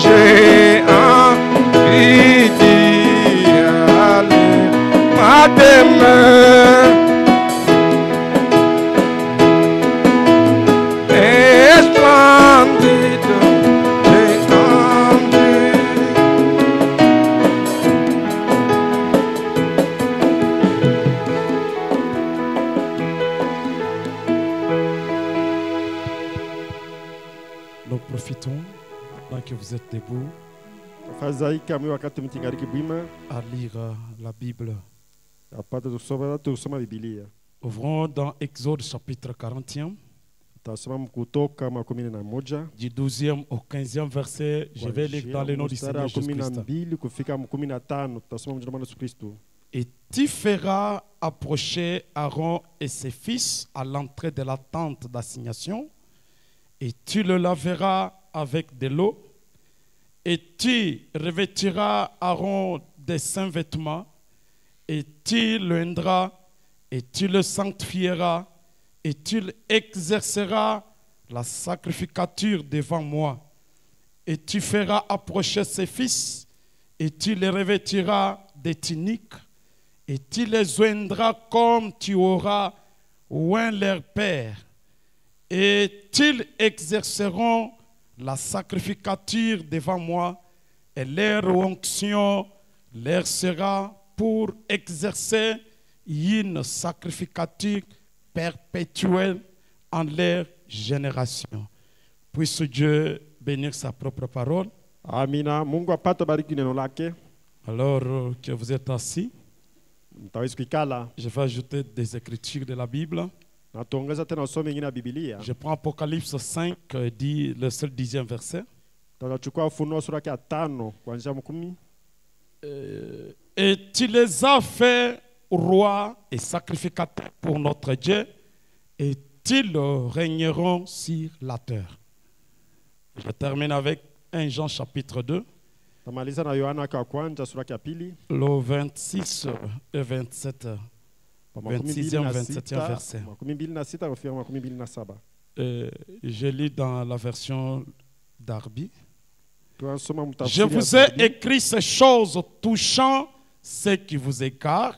j'ai envie d'y aller. Ma demeure est splendide, j'ai envie. Nous profitons, pendant que vous êtes debout, Fadhaika mwe wakati mtingariki bwima à lire la Bible. apata tusoma Biblia. Ouvrons dans Exode chapitre 41, Tasoma Kutoka 11 du 12e au 15e verset. Je vais lire dans le nom du Seigneur Jésus-Christ. 12 kufika 15 tasoma mjina Yesu Kristo. Et tu feras approcher Aaron et ses fils à l'entrée de la tente d'assignation, et tu le laveras avec de l'eau, et tu revêtiras Aaron de saints vêtements, et tu le oindras, et tu le sanctifieras, et tu exerceras la sacrificature devant moi. Et tu feras approcher ses fils, et tu les revêtiras de tuniques, et tu les oindras comme tu auras oint leur père. Et ils exerceront la sacrificature devant moi, et leur onction leur sera pour exercer une sacrificature perpétuelle en leur génération. Puisse Dieu bénir sa propre parole. Amina. Mungu apata bariki neno lake. Alors que vous êtes assis, Mtaweza kuikala je vais ajouter des écritures de la Bible. na tuongeza tena usome ingine ya Biblia. Je prends Apocalypse 5, dit le seul 10e verset. Tutachukua Ufunuo sura ya 5 kuanzia 10. Et tu les as fait rois et sacrificateurs pour notre Dieu, et ils régneront sur la terre. Je termine avec 1 Jean chapitre 2, Tamaliza na Yohana wa kwanza sura ya 2. le 26 et 27, 26e, 27e verset. 26 kufika 27. Je lis dans la version d'Arby. Tunasoma Je mtafsiri. vous ai écrit ces choses touchant ceux qui vous égarent,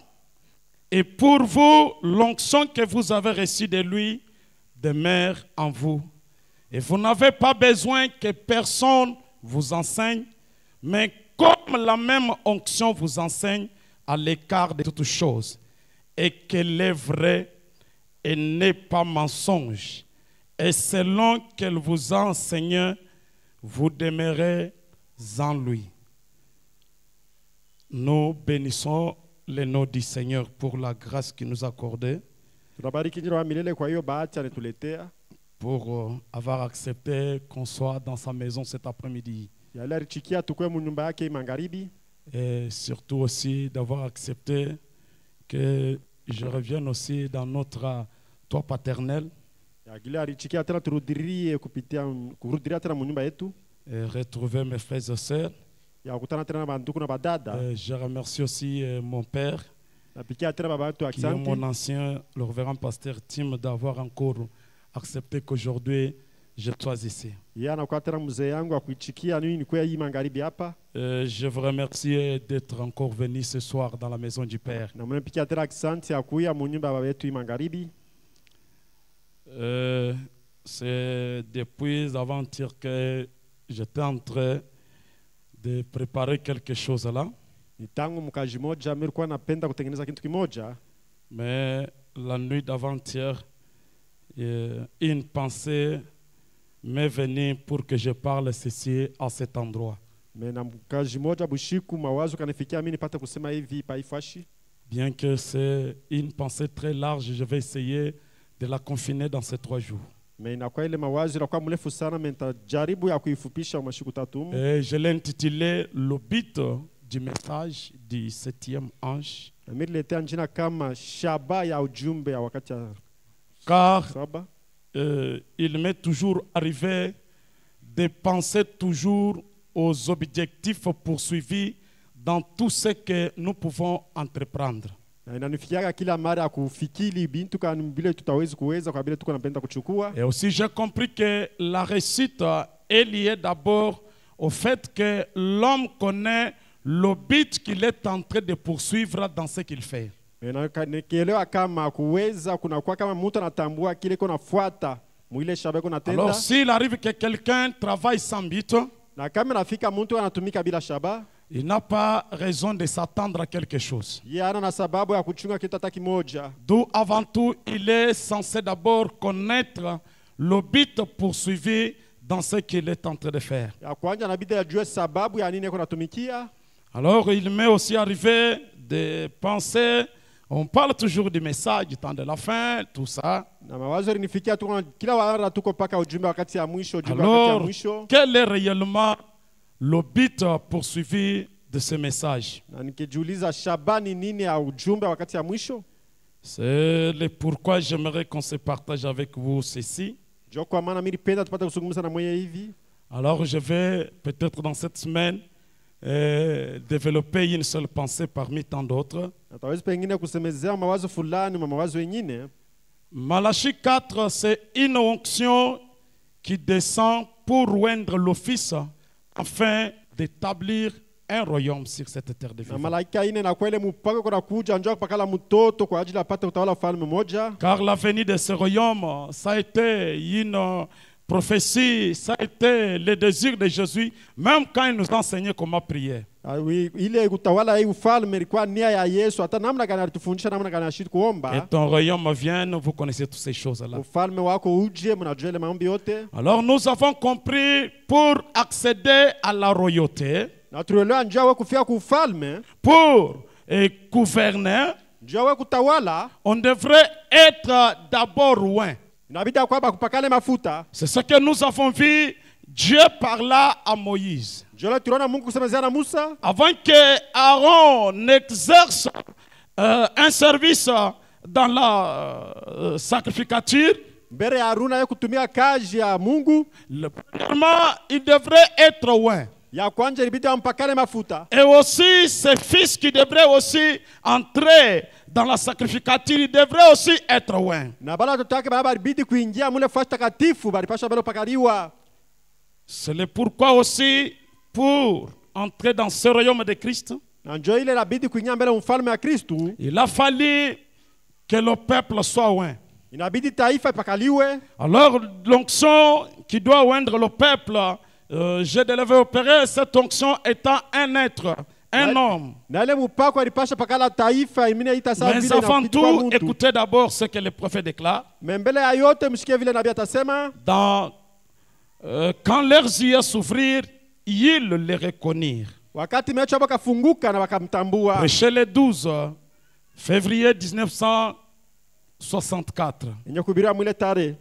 et pour vous, l'onction que vous avez reçue de lui demeure en vous. Et vous n'avez pas besoin que personne vous enseigne, mais comme la même onction vous enseigne à l'écart de toutes choses, et qu'elle est vraie et n'est pas mensonge, et selon qu'elle vous a enseigné, vous demeurez en lui. Nous bénissons le nom du Seigneur pour la grâce qu'il nous a accordée, Tunabariki jina la milele kwa hiyo bahati anatuletea. pour avoir accepté qu'on soit dans sa maison cet après-midi. Yale alichikia tukue mu nyumba yake magharibi. Et surtout aussi d'avoir accepté que je revienne aussi dans notre toit paternel Yagile alichikia tena turudirie kurudiria tena mu nyumba yetu. et retrouver mes frères et sœurs. Ya kukutana tena na banduku na badada. Je remercie aussi mon père, Napikia tena baba yetu qui est asante. mon ancien, le révérend pasteur Tim, d'avoir encore accepté qu'aujourd'hui je sois ici. Yeye anakuwa tena mzee yangu akuichikia nini ni kwa hii magharibi hapa. Je vous remercie d'être encore venu ce soir dans la maison du Père. Na mnapikia tena asante ya kuya mu nyumba ya baba yetu hii magharibi. C'est depuis avant-hier que j'étais en train de préparer quelque chose là. Ni tangu mkaji moja nilikuwa napenda kutengeneza kitu kimoja. Mais la nuit d'avant-hier, une pensée m'est venue pour que je parle ceci à cet endroit. Mais na mkaji moja bushiku mawazo kanifikia mimi nipate kusema hivi pa ifashi. Bien que c'est une pensée très large, je vais essayer de la confiner dans ces 3 jours. Mais inakuwa ile mawazo inakuwa mrefu sana, mais nitajaribu ya kuifupisha mashiku 3. Et je l'ai intitulé le but du message du 7e ange. Na mimi niletea jina kama shaba ya ujumbe ya wakati ya Car saba. il m'est toujours arrivé de penser toujours aux objectifs poursuivis dans tout ce que nous pouvons entreprendre. Na inanifikiaga kila mara ya kufikiri bintu kama vile tutaweza kuweza kwa vile tuko napenda kuchukua. Et aussi j'ai compris que la réussite est liée d'abord au fait que l'homme connaît le but qu'il est en train de poursuivre dans ce qu'il fait. Nikielewa kama kuweza kunakuwa kama mtu anatambua kile kunafuata mwile shaba kunatenda. Alors s'il arrive que quelqu'un travaille sans but, Na kama nafika mtu anatumika bila shaba, il n'a pas raison de s'attendre à quelque chose. yana na sababu ya kuchunga kitu hata kimoja. D'où avant tout, il est censé d'abord connaître le but poursuivi dans ce qu'il est en train de faire. Ya kwanza inabidi ajue sababu ya nini kunatumikia. Alors il m'est aussi arrivé de penser, on parle toujours du message, du temps de la fin, tout ça. Na mawazo yalinifikia tu kila wakati tuko paka ujumbe wakati ya mwisho, ujumbe wakati ya Alors, mwisho. quel est réellement le but poursuivi de ce message? Na nikijiuliza shabani nini ya ujumbe wakati ya mwisho? C'est le pourquoi j'aimerais qu'on se partage avec vous ceci. Jo kwa maana mimi nipenda tupate kuzungumza na mwenye hivi. Alors je vais peut-être dans cette semaine développer une seule pensée parmi tant d'autres. Nataweza pengine kusemezea mawazo fulani na mawazo mengine. Malachie 4, c'est une onction qui descend pour rendre l'office afin d'établir un royaume sur cette terre de Na vivants. malaika ine na kwele mpaka kuna kuja njoo pakala mtoto kwa ajili apate utawala ufalme mmoja. Car la venue de ce royaume, ça a été une prophétie, ça a été le désir de Jésus, même quand il nous enseignait comment prier. Ile utawala hii ufalme ilikuwa nia ya Yesu, hata namna gani alitufundisha namna gani ashidi Que kuomba. ton royaume vienne, vous connaissez toutes ces choses-là. Ufalme wako uje, mnajua ile maombi yote. Alors nous avons compris, pour accéder à la royauté, Na tuelewa njia wewe kufika kwa ufalme, pour gouverner, njia wewe kutawala, on devrait être d'abord loin. inabidi kwamba kupakale mafuta. C'est ce que nous avons vu, Dieu parla à Moïse. Njoo tunaona Mungu kusemezea na Musa. Avant que Aaron exerce un service dans la sacrificature, Mbele ya Haruna yeye kutumia kazi ya Mungu, premièrement, il devrait être loin. ya kwanza ilibidi ampakale mafuta. Et aussi, ses fils qui devraient aussi entrer dans la sacrificature, ils devraient aussi être loin. Na bala watoto wake baba ilibidi kuingia mule fasi takatifu, balipasha bado pakaliwa. C'est le pourquoi aussi, pour entrer dans ce royaume de Christ, Na njoo ile inabidi kuingia mbele mfalme wa Kristo, il a fallu que le peuple soit loin. inabidi taifa ipakaliwe. Alors, l'onction qui doit oindre le peuple, je devais opérer cette onction étant un être, un homme. Na ile mpako alipasha pakala taifa imine ita sawa Mais vile avant na kwa tout, mtu. écoutez d'abord ce que le prophète déclare. Mbele ya yote msikie vile nabii atasema. Quand leurs yeux s'ouvrirent, ils les reconnurent. Wakati macho yao kafunguka na wakamtambua. Prêché le 12 février 1964, Yenye kuhubiria mwile tarehe.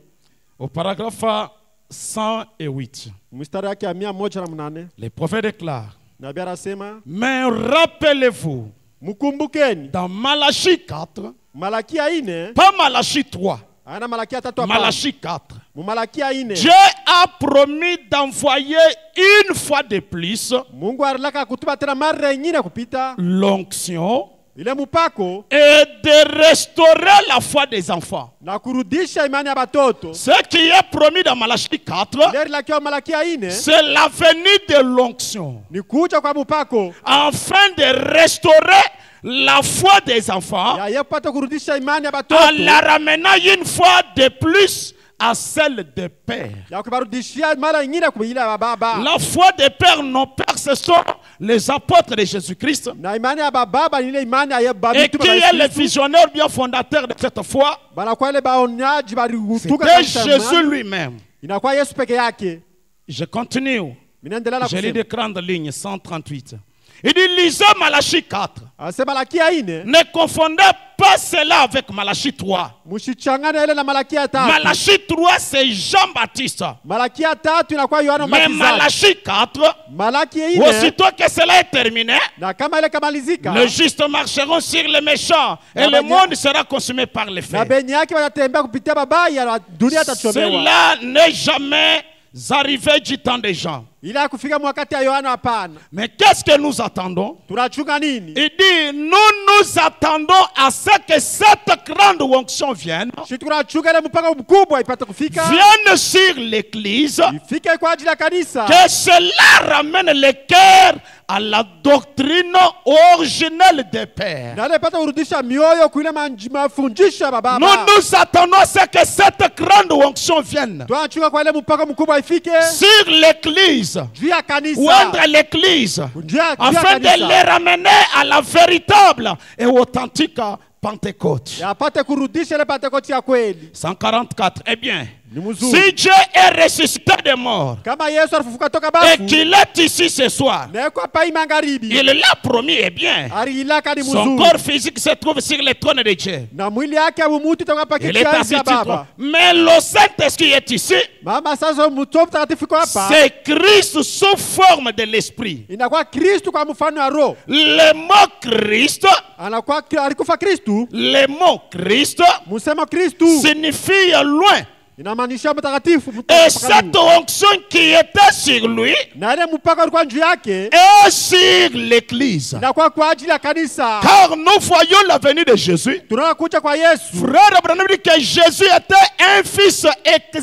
au paragraphe 108, Mstari yake ya 108. le prophète déclare: Nabii anasema, mais rappelez-vous, mkumbukeni dans Malachie 4, Malakia 4, pas Malachie 3, ana Malakia 3 hapa. Malachie 4, Malakia 4. Dieu a promis d'envoyer une fois de plus Mungu alaka kutuma tena mara nyingine kupita l'onction ile mpako et de restaurer la foi des enfants. na kurudisha imani ya batoto. Ce qui est promis dans Malachie 4, Leri la kia Malakia 4 c'est la venue de l'onction, ni kuja kwa mpako afin de restaurer la foi des enfants, ya yepata kurudisha imani ya en batoto, la ramenant une fois de plus à celle des pères. ya kubarudishia mara nyingine kwa ile ya baba. La foi des pères, nos pères, ce sont les apôtres de Jésus-Christ. Na imani ya baba ni ile imani ya baba. Et qui est le visionnaire bien fondateur de cette foi? Bana kwa ile baonyaji bali kutuka C'était Jésus lui-même. Inakuwa Yesu peke yake. Je continue. Minaendelea na Je lis kusema. des grandes lignes, 138. Il dit, lisez Malachie 4. Anasema Malakia 4 Ne confondez pas cela avec Malachie 3. mshichangane ile na Malakia 3. Malachie 3, c'est Jean-Baptiste. Malakia 3 inakuwa Yohana Mais Mbatizaji. Malachie 4, Malakia 4 aussitôt que cela est terminé, na kama ile kamalizika, les justes marcheront sur les méchants et le monde sera consumé par les na faits. benye yake watatembea kupitia babaya na dunia itachomewa. Cela n'est jamais arrivé du temps des gens. ila kufika mwakati ya Yohana hapana. Mais qu'est-ce que nous attendons? Tunachunga nini? Il dit, nous attendons à ce que cette grande onction vienne. Sisi tunachunga ile mpaka mkubwa ipate kufika. Vienne sur l'église. Ifike kwa ajili ya kanisa. Que cela ramène le cœur à la doctrine originelle des pères. Na ile ipate kurudisha mioyo kwa ile mafundisho ya baba. Nous attendons à ce que cette grande onction vienne. Tunachunga kwa ile mpaka mkubwa ifike. Sur l'église. Juu ya kanisa. Oindre l'église. Afin de les ramener à la véritable et authentique Pentecôte. Yapate kurudisha ile Pentecote ya kweli. 144. Eh bien, si Dieu est ressuscité des morts kama Yesu alifufuka toka et bafu, qu'il est ici ce soir, na yuko hapa magharibi, il l'a promis, eh bien, alilaka ni son mzuri. corps physique se trouve sur le trône de Dieu. Na mwili yake mumuti toka hapa Il est assis kichwa sur cha le trône. baba. Mais le Saint-Esprit est ici. Mama sasa mtoto mtakatifu kwa hapa. C'est Christ sous forme de l'Esprit. Inakuwa Kristo kwa mfano wa roho. Le mot Christ, Anakuwa alikufa Kristo. le mot Christ Musema Kristo signifie loin. inamaanisha mtakatifu. Et cette onction qui était sur lui Na ile mpaka alikuwa juu yake est sur l'église. inakuwa kwa ajili ya kanisa. Car nous voyons la venue de Jésus. Tunaona kuja kwa Yesu. Frère Abraham dit que Jésus était un fils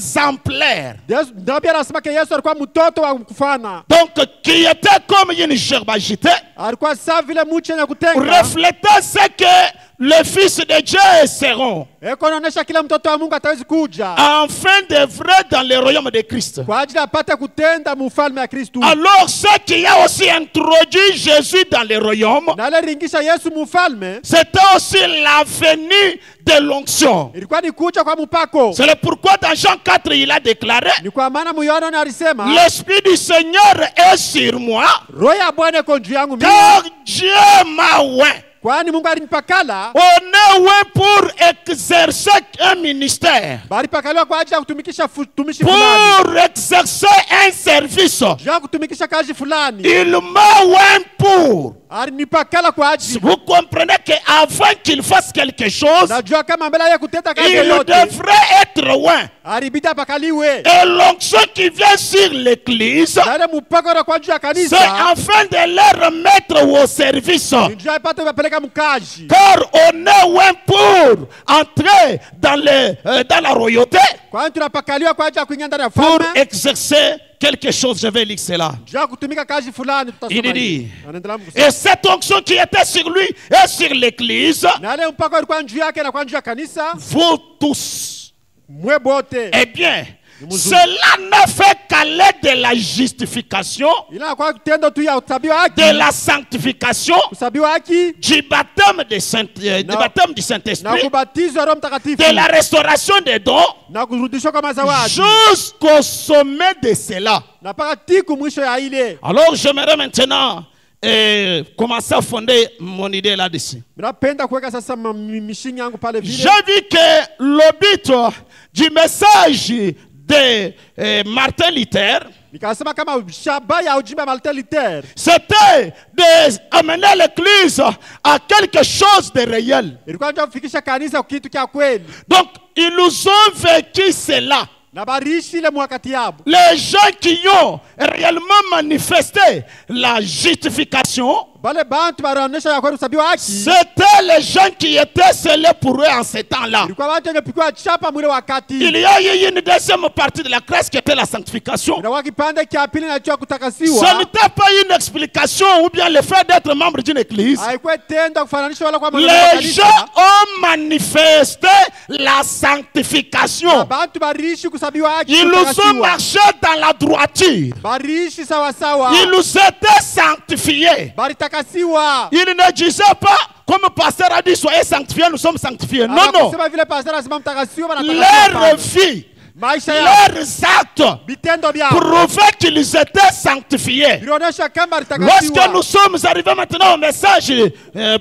exemplaire. Ndio pia anasema que Yesu alikuwa mtoto wa kufana. Donc qui était comme une gerbe agitée. Alikuwa sawa vile mche na kutenga. Reflétant ce que les fils de Dieu seront. Eko anaonyesha kila mtoto wa Mungu atawezi kuja. Enfin d'œuvrer dans le royaume de Christ. Kwa ajili apate kutenda mfalme ya Kristo. Alors ce qui a aussi introduit Jésus dans le royaume, Na ile ringisha Yesu mfalme. c'était aussi la venue de l'onction. Ilikuwa ni kuja kwa mpako. C'est pourquoi dans Jean 4 il a déclaré, Ni kwa maana Yohana alisema l'Esprit du Seigneur est sur moi, roho ya Bwana iko juu yangu mimi. car Dieu m'a oint. Kwani Mungu alinipakala. On est oint pour exercer un ministère, Bali pakaliwa kwa ajili ya kutumikisha utumishi fulani. pour exercer un service. Juu ya kutumikisha kazi fulani. Il m'a oint pour. Alinipakala kwa ajili. Vous comprenez qu'avant qu'il fasse quelque chose, Najua kama mbele ya kutenda kazi il yote. devrait être oint. Alibidi apakaliwe. Et l'onction qui vient sur l'église, Na ile mpako na kwa juu ya c'est kanisa. afin de les remettre au service. Njoo ipate kupeleka mkaji. Car on est oint pour entrer dans la royauté, Kwani tunapakaliwa kwa ajili ya kuingia ndani ya pour falme. exercer quelque chose. Je vais lire cela. Njoo ya kutumika kazi fulani tutasoma. Il dit, hii. Anaendelea kusema. et cette onction qui était sur lui et sur l'église, Na ile mpako ulikuwa juu yake na kwa juu ya kanisa. vous tous, Mwe bote. eh bien, cela ne fait qu'aller de la justification, Ila kwa kutendo tu ya utabiwa haki. de la sanctification, Usabiwa haki. du baptême du baptême du Na Saint-Esprit, kubatizwa Roho Mtakatifu. de la restauration des dons, Na kurudishwa kama zawadi. jusqu'au sommet de cela. Na paka tiku mwisho ya ile. Alors j'aimerais maintenant commencer à fonder mon idée là-dessus. Napenda kuweka sasa mishingi yangu pale vile. J'ai vu que le but du message de Martin Luther, Nikasema kama shaba ya ujumbe Martin Luther. c'était d'amener l'église à quelque chose de réel. Ilikuwa ndio kufikisha kanisa kitu kia kweli. Donc ils nous ont vécu cela. Na barishi ile mwakati yabo. Les gens qui ont réellement manifesté la justification, Bale bantu baraonesha ya kweli usabiwa haki. c'était les gens qui étaient scellés pour eux en ce temps-là. Ilikuwa watu wenye pikwa chapa mwile wakati. Il y a eu une deuxième partie de la grâce qui était la sanctification. Inakuwa kipande kia pili na cha Ce kutakasiwa. n'était pas une explication ou bien le fait d'être membre d'une église. Haikuwa tendo kufananisha wala kwa Les gens ont manifesté la sanctification. bantu barishi kusabiwa haki. Ils nous ont marché dans la droiture. Barishi sawa sawa. Ils nous étaient sanctifiés. Baritakasiwa. Ils ne disaient pas, comme le pasteur a dit, soyez sanctifiés, nous sommes sanctifiés. Non, non. Kusema vile pastor anasema mtakasiwa Leur vie, maisha yao. leurs actes Bitendo byao. prouvaient qu'ils étaient sanctifiés. Ilionyesha kama Lorsque litakasiwa. nous sommes arrivés maintenant au message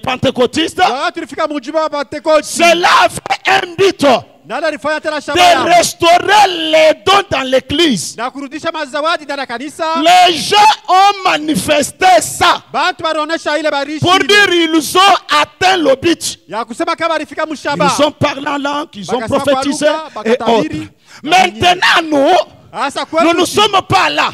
pentecôtiste, Wakati tulifika mjumbe wa Pentecote. cela avait un but Nani alifanya tena shamba yao? de restaurer les dons dans l'église. Na kurudisha mazawadi ndani ya kanisa. Les gens ont manifesté ça Bantu baraonesha ile barishi. pour dire ils ont atteint le but. Ya kusema kama alifika mshamba. Ils ont parlé en langue, ils ont Bakasema prophétisé kwa lugha, et bakatabiri. autres. Maintenant, nous Asa ne kwetu nous sommes pas là.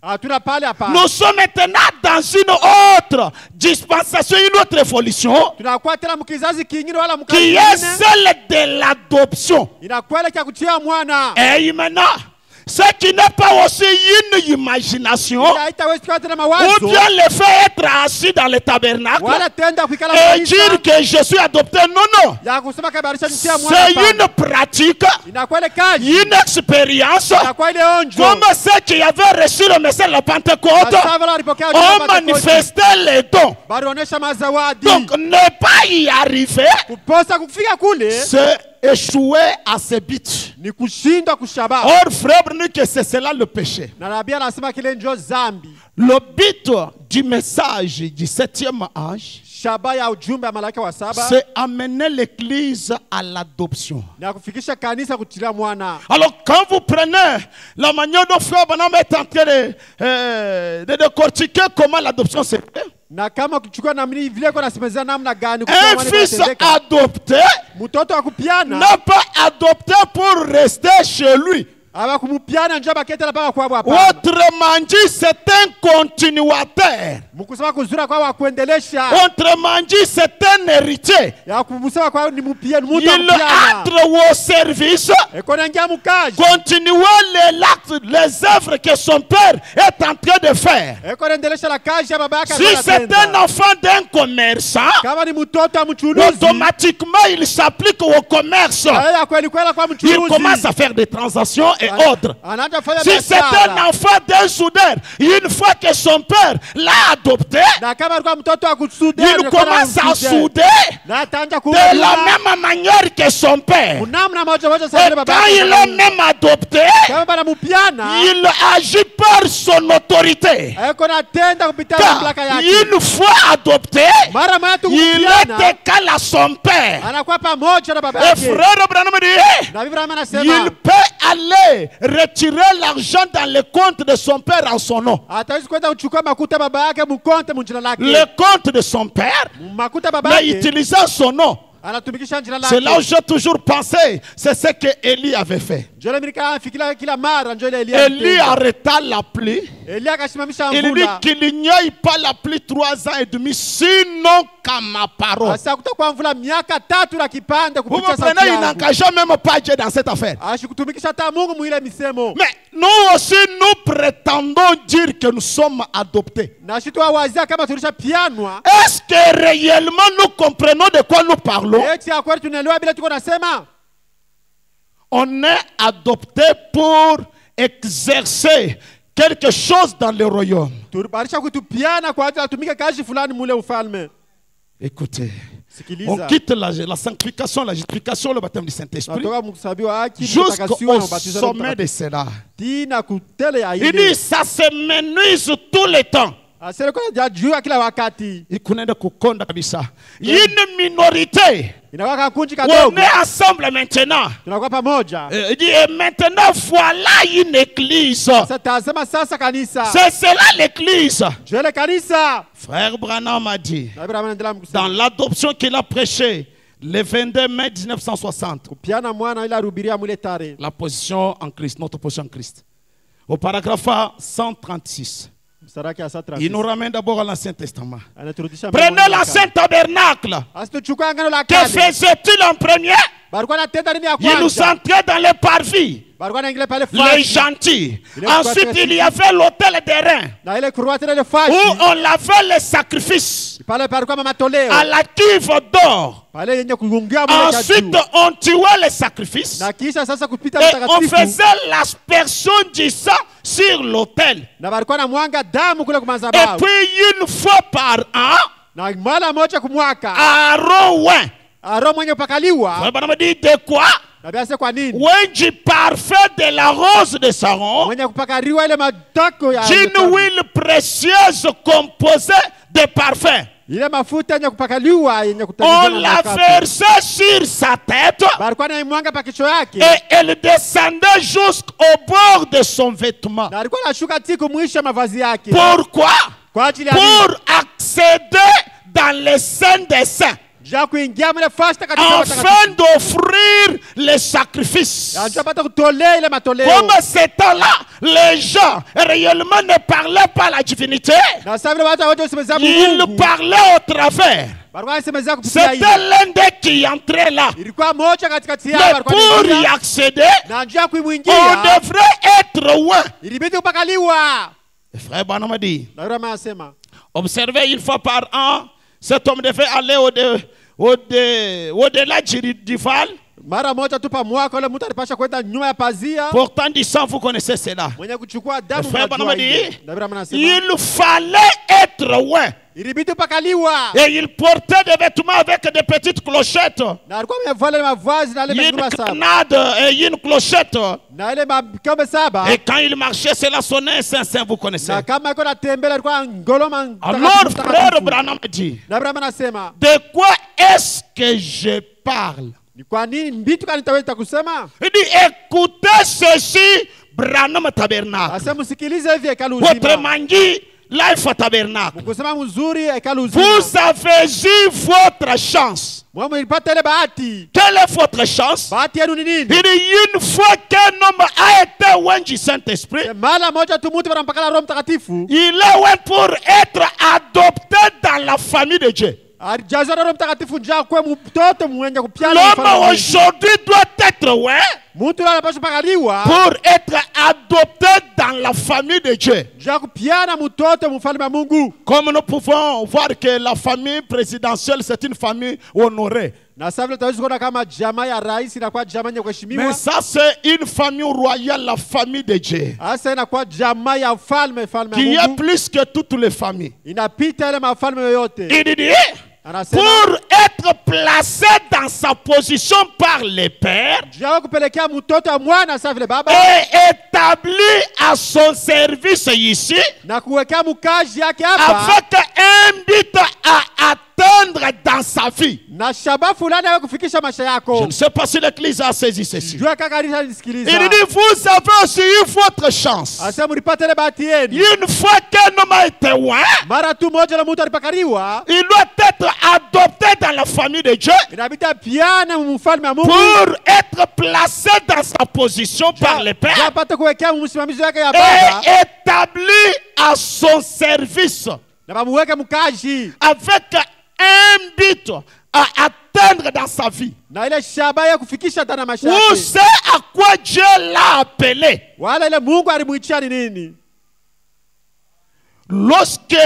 Hatuna pale hapa. Nous sommes maintenant dans une autre dispensation, une autre évolution Tunakuwa tena mkizazi kingine wala qui mkazi est kingine. celle de l'adoption. Inakuelekea kutia mwana. Et maintenant, ce qui n'est pas aussi une imagination, Haitawezi kuwa tena ou mawazo. bien le fait être assis dans le tabernacle Wala tenda kuikala et kanisa. dire que je suis adopté. Non, non. Ya kusema kabarisha nitia mwana. C'est une pratique, Inakuelekaji. une expérience, Inakuwa ile onjo. comme ceux qui avaient reçu le message de la Pentecôte Sasa wala walipokea ont manifesté les dons. Balionyesha mazawadi. Donc, ne pas y arriver, Kuposa kufika kule c'est échouer à ses buts. ni kushindwa kushaba. Or, frère, nous que c'est cela le péché. Na nabii anasema kile ndio zambi. Le but du message du 7e âge, Shaba ya ujumbe wa malaika wa saba c'est amener l'église à l'adoption. na kufikisha kanisa kutilia mwana. Alors, quand vous prenez la manière dont frère Branham est en train de décortiquer comment l'adoption se fait, Na kama ukichukua namna vile kwa nasemezea namna gani un fils adopté mtoto wa kupiana n'est pas adopté pour rester chez lui. aba kumupiana njoo bakete na paka kwabo hapa. Autrement dit, c'est un continuateur. Mkusema kuzura kwa wa kuendelesha. Autrement dit, c'est un héritier. Ya kumusema kwa ni mupiana mtu Il kupiana. entre au service, Eko naingia mukaji. continuer les œuvres que son père est en train de faire. Eko naendelesha la kazi ya baba yake. Si c'est un enfant d'un commerçant, kama ni mtoto wa mchuruzi automatiquement il s'applique au commerce. ya kweli kweli kwa Il mchuruzi commence à faire des transactions et autres. anaanza kufanya Si c'est un enfant d'un soudeur, une fois que son père l'a adopté, na kama alikuwa mtoto wa kusudia il commence à souder na ataanza de kuuza la même manière que son père. namna moja moja Et sana baba quand il est même adopté, kama bana mupiana il agit par son autorité. eko na tenda kupitia Car mamlaka yake une fois adopté, mara moja tu il kupiana est égal à son père. anakuwa pamoja na baba Et yake frère Branham dit, na Biblia anasema il peut aller retirer l'argent dans le compte de son père en son nom. ataweza kwenda kuchukua makuta baba yake mkonte mjina lake Le compte de son père, makuta baba mais yake utilisant son nom. anatumikisha jina C'est là où lake j'ai toujours pensé, c'est ce que Élie avait fait. njoo Amerika afikira kila mara njoo ile Élie arrêta la pluie. Elia akasimamisha Il dit mvula qu'il n'y ait pas la pluie 3 ans et demi, sinon qu'à ma parole. Asa kutakuwa mvula miaka 3 na kipande Vous kupitia sauti comprenez, il yangu. n'engage même pas Dieu dans cette affaire. Ashikutumikisha hata Mungu mwile misemo. Mais nous aussi, nous prétendons dire que nous sommes adoptés. Na shitu wazia kama tulisha pianwa. Est-ce que réellement nous comprenons de quoi nous parlons? Eti ya kweli tunaelewa bila tuko nasema. On est adopté pour exercer quelque chose dans le royaume. Tulibarisha kutupiana kwa ajili atumike kazi fulani mule ufalme. Écoutez, on Sikiliza. quitte la sanctification, la justification, le baptême du Saint-Esprit, Natoka mkusabiwa haki jusqu'au na ubatizo sommet de cela. tina kutele ya Il dit, ile. ça se menuise tout le temps. Asere kwa juu kila wakati. Ikunaenda kukonda kabisa. Une minorité. Inakuwa kakunji On kadogo. est ensemble maintenant. Tunakuwa pamoja. Il dit, et maintenant voilà une église. Sasa tasema sasa kanisa. C'est cela l'église. Jele kanisa. Frère Branham a dit, Na Biblia anaendelea mkusema. dans l'adoption qu'il a prêché le 22 mai 1960, Kupiana mwana ila rubiria mule tare. la position en Christ, notre position en Christ. Au paragraphe 136, Msaraki asa il nous ramène d'abord à l'Ancien Testament. anaturudisha Prenez l'ancien tabernacle. Asituchukua agano la Que kale. faisait-il en premier? Balikuwa natenda nini ya Il nous kwanza? entrait dans les parvis, Balikuwa naingilia pale les fashi. gentils. Il est Ensuite, passé il y avait l'autel des reins, Na ile kuruwa tena ile où fashi. on lavait les sacrifices Pale palikuwa matoleo. à la cuve d'or. Pale yenye kugungia mule Ensuite, juu. on tuait les sacrifices. Na kisha sasa kupita Et on mtakatifu. faisait l'aspersion du sang sur l'autel. Na balikuwa na mwanga damu kule Et kumazabau. puis, une fois par an, Na mara moja kumwaka. Aaron oint. Aro mwenye upakaliwa. Frère Branham dit de quoi? Na biase kwa nini? Oint du parfait de la rose de Saron, Mwenye kupakaliwa ile matako ya d'une huile précieuse composée de parfum. ile mafuta yenye kupakaliwa yenye On kutengenezwa na la manukato. versait sur sa tête Balikuwa na imwanga pa kichwa yake. et elle descendait jusqu'au bord de son vêtement. Na alikuwa anashuka tiku mwisho mavazi yake. Pourquoi? Kwa ajili ya nini? Pour accéder dans les saints des saints. njia kuingia mle fasi takatifu afin d'offrir les sacrifices. njia pata kutolea ile matoleo. Comme ces temps-là, les gens réellement ne parlaient pas la divinité. Na sasa vile watu wote wasemeza Ils Mungu. parlaient au travers. Barua wasemeza kupitia C'était l'un d'eux qui entrait là. ilikuwa moja katikati yao Mais walikuwa pour y wanaingia. accéder, Na njia on kuimuingia devrait être loin. ilibidi kupakaliwa. Frère Branham dit, Na yule mama anasema observez une fois par an, cet homme devait aller au-delà du val. mara moja tu pa mwaka ule mtu alipasha kwenda nyuma ya pazia. Pourtant, du sang, vous connaissez cela. Mwenye kuchukua damu Frère mnajua Branham hilo. dit, Na yule mama anasema il fallait être loin. ilibidi kupakaliwa. Et il portait des vêtements avec des petites clochettes. Na alikuwa amevala ile mavazi na ile Une miguu saba. grenade et une clochette. Na ile makombe saba. Et quand il marchait, cela sonnait saint, vous connaissez. Na kama iko natembea alikuwa ngoloma Alors, frère Branham dit, Na Abraham anasema de quoi est-ce que je parle? ni kwa nini mbitu kani taweza kusema? Il dit, écoutez ceci, Branham Tabernacle. Asema msikilize hivi hekalu uzima. Autrement dit, Life Tabernacle. Mkusema mzuri hekalu uzima. Vous avez eu votre chance. Mwa mlipata ile bahati. Quelle est votre chance? Bahati yenu ni nini? Il dit, une fois qu'un homme a été loin du Saint-Esprit, Mara moja tu mtu mpaka Roho Mtakatifu. il est loin pour être adopté dans la famille de Dieu. Alijaza Roho Mtakatifu njia kwa mtoto mwenye kupiana. L'homme aujourd'hui doit être loin Mtu yule anapaswa pakaliwa pour être adopté dans la famille de Dieu. njia kupiana mtoto mfalme wa Mungu. Comme nous pouvons voir que la famille présidentielle, c'est une famille honorée. Na sasa vile tunaweza kuona kama jamaa ya rais inakuwa jamaa yenye kuheshimiwa. Mais ça, c'est une famille royale, la famille de Dieu, Asa inakuwa jamaa ya falme qui wa est Mungu. plus que toutes les familles. Inapita ile mafalme yoyote. Il dit, Anasema pour être placé dans sa position par les pères njia kupelekea mtoto wa mwana sasa vile baba et établi à son service ici, na kuwekea mkazi yake hapa avec un but à atteindre dans sa vie. na shaba fulani ya kufikisha maisha Je yako. ne sais pas si l'Église a saisi ceci. Jua kaka kanisa lisikiliza. Il dit, vous avez aussi eu votre chance. Asema mlipata ile bahati yenu. Une fois qu'un homme a été loin, Mara tu moja la mtu alipakaliwa, il doit être adopté dans la famille de Dieu inabidi apiane mfalme wa Mungu. pour être placé dans sa position par les pères Apate kuwekea msimamizi wake ya baba et établi à son service na bamuweke mkazi avec un but à atteindre dans sa vie. na ile shaba ya kufikisha ndani ya maisha Où yake. c'est à quoi Dieu l'a appelé. Wala ile Mungu alimuitia ni nini? Lorsque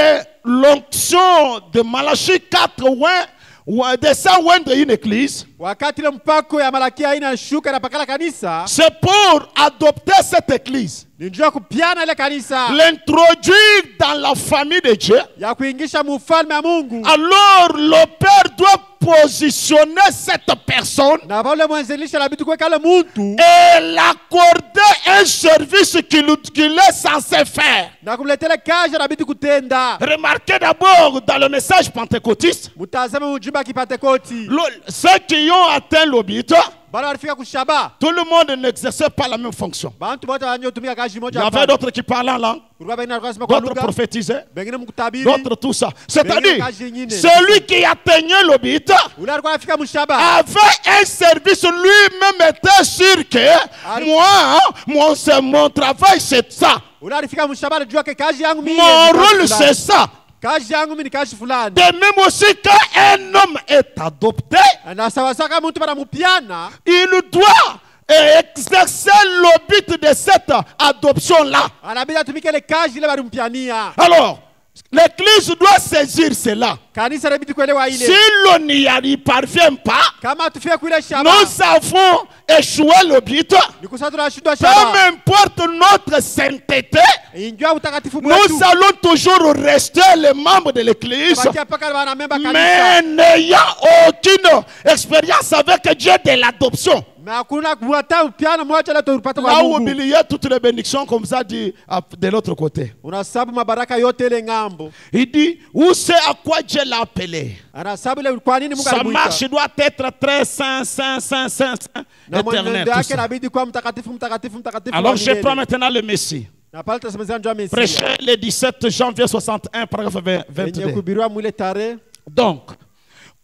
l'onction de Malachie 4 descend de une église, Wakati ile mpako ya Malakia inashuka na pakala kanisa, c'est pour adopter cette église, ni njia kupiana ile kanisa l'introduire dans la famille de Dieu. ya kuingisha mfalme wa Mungu. Alors le Père doit positionner cette personne Na wale mwanzilisha la bitu kuweka ile mtu et l'accorder un service qu'il est censé faire. na kumletele kazi na bitu kutenda. Remarquez d'abord dans le message pentecôtiste, Mtazame ujumbe wa Kipentekosti. ceux qui ont atteint le but, Bala walifika kushaba. tout le monde n'exerçait pas la même fonction. Bantu wote wanyotumia kazi Il y moja avait hapa. d'autres qui parlaient en langue, Kulikuwa bengine walikuwa wanasema kwa d'autres lugha, prophétisaient, bengine mkutabiri. d'autres tout ça. C'est-à-dire, kazi nyingine. celui qui atteignait le but Ule alikuwa anafika mshaba. avait un service, lui-même était sûr que mon travail c'est ça. Ule alifika mshaba alijua ke kazi yangu mimi. Mon ni kazi rôle fulani. c'est ça. Kazi yangu mimi ni kazi fulani. De même aussi quand un homme est adopté, Na sawa sawa kama mtu banamupiana, il doit exercer le but de cette adoption-là. anabidi atumike ile kazi ile balimpiania. Alors, l'Église doit saisir cela. Kanisa inabidi kuelewa ile. Si l'on n'y parvient pas, Kama tufia kuile shaba, nous avons échoué le but. ni kusema tunashindwa Peu shaba. importe notre sainteté, Injua utakatifu nous wetu. allons toujours rester les membres de l'Église, Bakia paka wana memba mais kanisa. n'ayant aucune expérience avec Dieu de l'adoption. Na hakuna kuwata upiana moja la tupata kwa Là où Mungu. oublier toutes les bénédictions, comme ça dit de l'autre côté. Unasabu mabaraka yote ile ngambo. Il dit, où c'est à quoi Dieu l'a appelé. Anasabu ile kwa nini Mungu Sa alimuita. marche doit être très saint, Na éternel. mwenendo Tout yake ça. inabidi kuwa mtakatifu mtakatifu mtakatifu. Alors wa je milele. prends maintenant le Messie. Na pale tunasemezana njoo Mesia. Prêché le 17 janvier 61, paragraphe Yenye 22. kuhubiriwa mwile tarehe. Donc,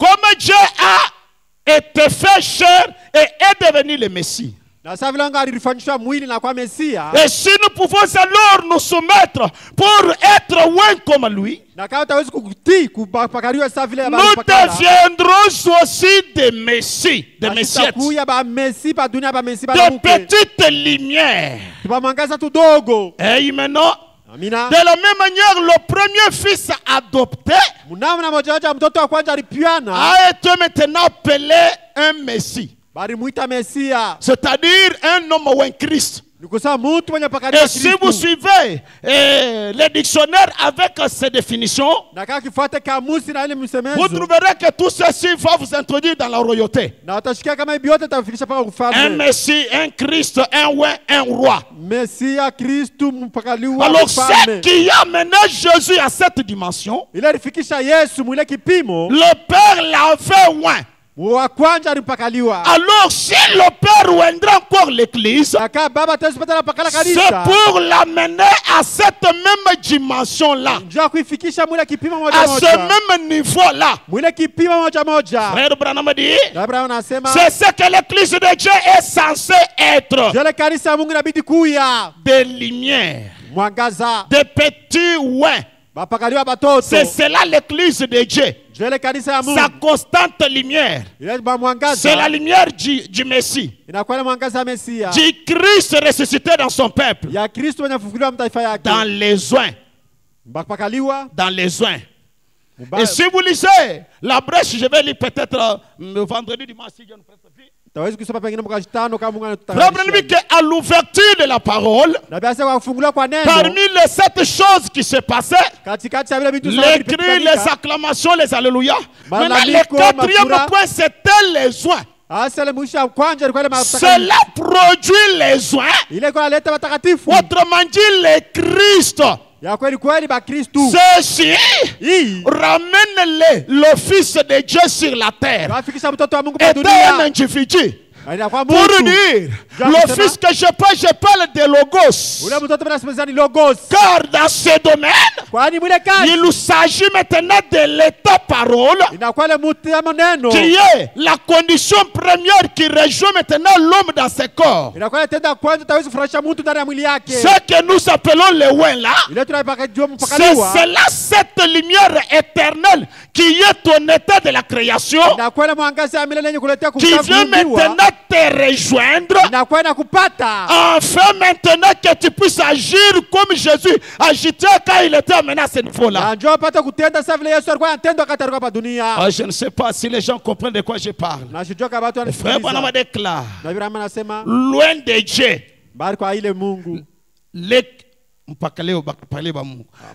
Comme Dieu a été fait chair et est devenu le Messie. Na sasa vile Mungu alifanyishwa mwili na kwa Mesia. Et si nous pouvons alors nous soumettre pour être loin comme lui, Na kama utaweza kukutii kupakaliwa sasa vile nous deviendrons aussi des Messies, des Messiettes, kuya ba Messi pa dunia ba Messi ba de muke. petites lumières. Tuba mwangaza tudogo. Et maintenant, Amina. de la même manière, le premier fils adopté Mnamo moja mtoto wa kwanza alipiana. a été maintenant appelé un Messie. Bari muita Mesia. C'est-à-dire un homme ou un Christ. Nikusema mtu mwenye pakaliwa Et si vous suivez les dictionnaires avec ces définitions, na kama kifuate kamusi na ile msemezo. vous trouverez que tout ceci va vous introduire dans la royauté. Na utashikia kama hivi yote tafikisha paka Un ufalme. Messie, un Christ, un roi. Mesia Kristu mpakaliwa Alors ce ufalme. qui a mené Jésus à cette dimension, Ile alifikisha Yesu mwile kipimo. le Père l'avait oint. Wa kwanza alimpakaliwa. Alors si le Père oindra encore l'Église, Aka baba tazipata na pakala c'est kanisa. pour l'amener à cette même dimension-là, Njoo kuifikisha mwile kipimo moja à ce moja. même niveau-là. Mwile kipimo moja moja. Frère Branham dit, Abraham anasema c'est ce que l'Église de Dieu est censée être. jole kanisa ya Mungu inabidi kuya Des lumières, mwangaza. des petits oins. Bapakaliwa batoto. C'est cela l'Église de Dieu. Jole kanisa ya Mungu. Sa constante lumière. Ile ba mwangaza. C'est la lumière du Messie, Inakuwa ile mwangaza ya Mesia. du Christ ressuscité dans son peuple, Ya Kristo mwenye kufufuliwa mtaifa yake. dans les oins, Bapakaliwa. dans les oins. Et si vous lisez la brèche, je vais lire peut-être le vendredi, dimanche, si Dieu nous prête vie. Tawezi kusoma pengine mwaka 5 kama Mungu Frère Branham dit qu'à l'ouverture de la parole, na biasa kwa kufunguliwa kwa neno. parmi les 7 choses qui se passaient, Katikati ya vile vitu les cris, les acclamations, les alléluia. Maintenant, le quatrième point, c'était les oins. Asale mwisho ya kwanza ilikuwa ile matakatifu. Cela produit les oins. Ile kwa leta watakatifu. Autrement dit, les Christ. Ya kweli kweli ba Kristo. Ceci Hii ramène le Fils de Dieu sur la terre. wafikisha mtoto wa Mungu kwa Était un dunia. individu. Inakuwa Pour mtu. dire, le Fils que je parle de Logos. Ule mtoto banasemeza ni logos. Car dans ce domaine, Kwani mwile kazi il s'agit maintenant de l'état parole, inakuwa ile mtu ya maneno. qui est la condition première qui rejoint maintenant l'homme dans ses corps. Inakuwa ile tenda kwanza tawezi kufurahisha mtu ndani ya mwili yake. Ce que nous appelons le oin là, Ile tunaipaka jua c'est mpakaliwa. cela, cette lumière éternelle qui est au état de la création, Inakuwa ile mwangaza ya milele yenye kuletea qui vient maintenant te rejoindre, Inakuwa inakupata. enfin maintenant que tu puisses agir comme Jésus agitait quand il était amené à ce niveau-là. Na njoo pata kutenda sasa vile Yesu alikuwa anatenda wakati alikuwa hapa dunia. Ah, je ne sais pas si les gens comprennent de quoi je parle. Na sijua kama watu Le frère Branham wanasikiliza. déclare, Na Ibrahim anasema loin de Dieu, bali kwa ile Mungu.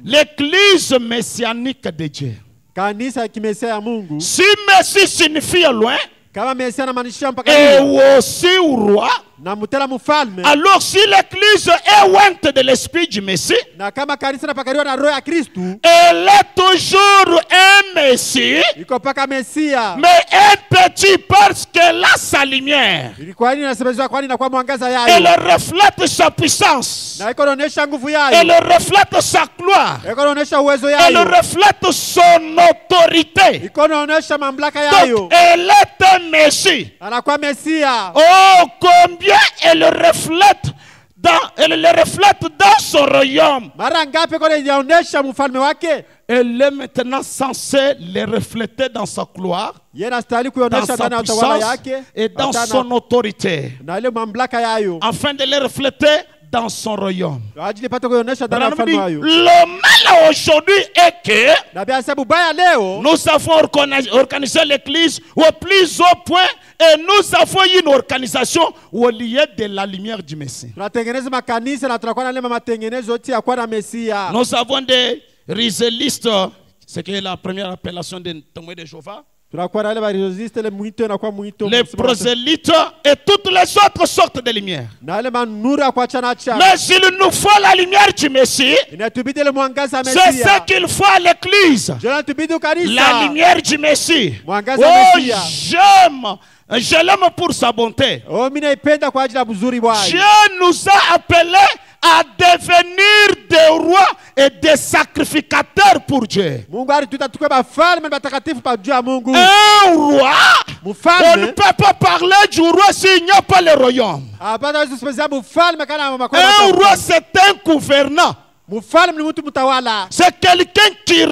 l'église messianique de Dieu. Kanisa ya kimesia ya Mungu. Si Messie signifie loin, Kama Mesia anamaanisha et mpakaliwa aussi roi, na mtela mfalme. alors si l'église est ointe de l'esprit du Messie, Na kama kanisa napakaliwa na roho ya Kristo, elle est toujours un Messie, iko paka Mesia. mais un petit parce qu'elle a sa lumière. Ilikuwa nini nasemezwa kwani inakuwa mwangaza Elle yayo. reflète sa puissance. Na iko inaonyesha nguvu Elle yayo. reflète sa gloire. Iko inaonyesha uwezo Elle yayo. reflète son autorité. Iko inaonyesha mamlaka Donc, yayo. elle est un Messie. Anakuwa Mesia. Oh, combien elle le reflète dans son royaume. Mara ngapi kwa inaonyesha mfalme wake? Elle est maintenant censée les refléter dans sa gloire, Yeye anastahili dans kuonyesha sa ndani ya utawala puissance yake et dans Hata son autorité, na ile mamlaka yayo. afin de les refléter dans son royaume. Kwa ajili pata kuonyesha ndani ya Branham dit, ufalme wayo. le mal aujourd'hui est que Na bia sababu baya leo nous avons organisé l'église au plus haut point et nous avons une organisation au lieu de la lumière du Messie. tunatengeneza makanisa na tunakuwa na ile matengenezo yote ya kuwa na Mesia. Nous avons des rizelistes, ce qui est la première appellation des témoins de Jéhovah, Tunakuwa na ile bariziste ile mwito na kwa mwito. les prosélytes et toutes les autres sortes de lumière. Na ile manuru ya kuachana acha. Mais il nous faut la lumière du Messie. Inatubidi ile mwangaza C'est Mesia. ce qu'il faut à l'église. Inatubidi kanisa. La lumière du Messie. Mwangaza Oh, Mesia. j'aime Je l'aime pour sa bonté. Oh, mimi naipenda kwa ajili ya uzuri wake. Dieu nous a appelés à devenir des rois et des sacrificateurs pour Dieu. Mungu alituita tukue bafalme na batakatifu pa juu ya Mungu. Un roi, on ne Mfalme peut pas parler du roi s'il n'y a pas le royaume. hapana kusemezea mfalme kana makao. Un roi, c'est un gouvernant. Mfalme ni mtu mtawala. C'est quelqu'un qui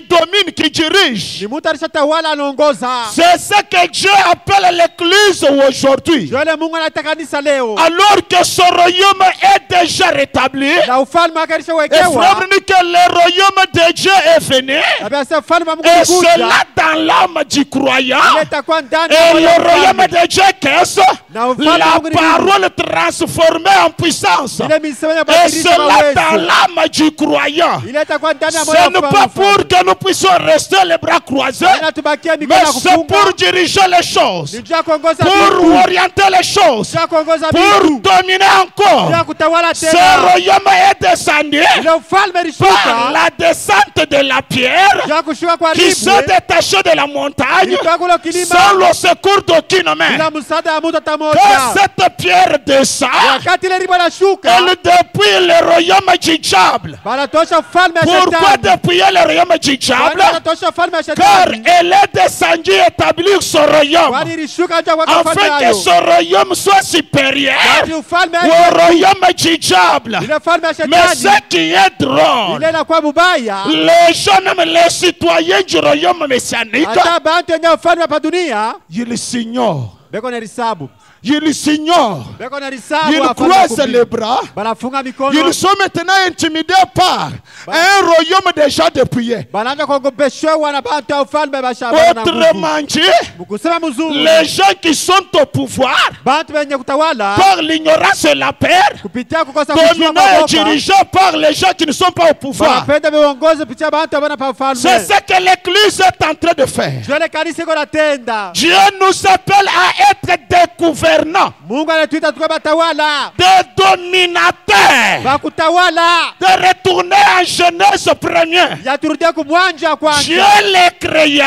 domine, qui dirige. Ni mtu alishatawala anaongoza. C'est ce que Dieu appelle l'église aujourd'hui. Yule Mungu anaita kanisa leo. Alors que son royaume est déjà rétabli. Na ufalme wake Et alishawekewa. frère, dit que le royaume de Dieu est venu. Abia sasa ufalme wa Mungu Et ulikuja. cela dans l'âme du croyant. Ile itakuwa ndani Et ya moyo wa le royaume mfalme. de Dieu, qu'est-ce? La parole transformée en puissance. Ile misemo ya Et badilisha cela dans mawezo. l'âme du croyant. Ile itakuwa ndani ya moyo Ce wa n'est pas pour mfalme. que nous puissions rester les bras croisés, Ina tubakia mikono mais ya c'est pour kufunga. diriger les choses, Ni juu ya kuongoza pour vitu. orienter les choses, Juu ya kuongoza pour vitu. dominer Juu ya encore. kutawala Ce tena. royaume est descendu Ile ufalme par ilishuka. la descente de la pierre Juu ya kushuka kwa qui se ribwe. détachait de la montagne Ilitoka kule kilima. sans le secours d'aucune main. Bila msaada wa mtu hata Que moja. cette pierre descend, Wakati ile ribwe inashuka. elle dépouille le royaume du diable. Banatosha ufalme ya Pourquoi shetani. dépouiller le royaume du diable? Banatosha ufalme ya Car shetani. elle est descendue établir son royaume, Kwani ilishuka juu ya kuweka ufalme afin que hayo. son royaume soit supérieur Kwani ufalme au hayo. royaume du diable. Ile ufalme ya Mais shetani. ce qui est drôle, Ile inakuwa mubaya. les gens, même les citoyens du royaume messianique, Hata bantu wenye ufalme hapa dunia. ils ignorent. Beko na risabu. Ils ignorent. Beko na risabu. Ils wafalme croisent kubili. les bras. Banafunga mikono. Ils sont maintenant intimidés par un royaume déjà dépouillé. Banaanza kuogopeshwa na bantu ya ufalme bashabana na nguvu. Autrement dit, Mkusema mzuri. les gens qui sont au pouvoir, Bantu wenye kutawala. par l'ignorance et la peur, Kupitia kukosa kujua dominés et maboka. dirigés par les gens qui ne sont pas au pouvoir. Wanapenda viongozi kupitia bantu abana pa ufalme. C'est ce que l'Église est en train de faire. Jole kanisa iko natenda. Dieu nous appelle à être des gouvernants, Mungu anatuita tuwe batawala. des dominateurs, Bakutawala. de retourner en Genèse première. Ya turudia kumwanja Dieu kwanza. les créa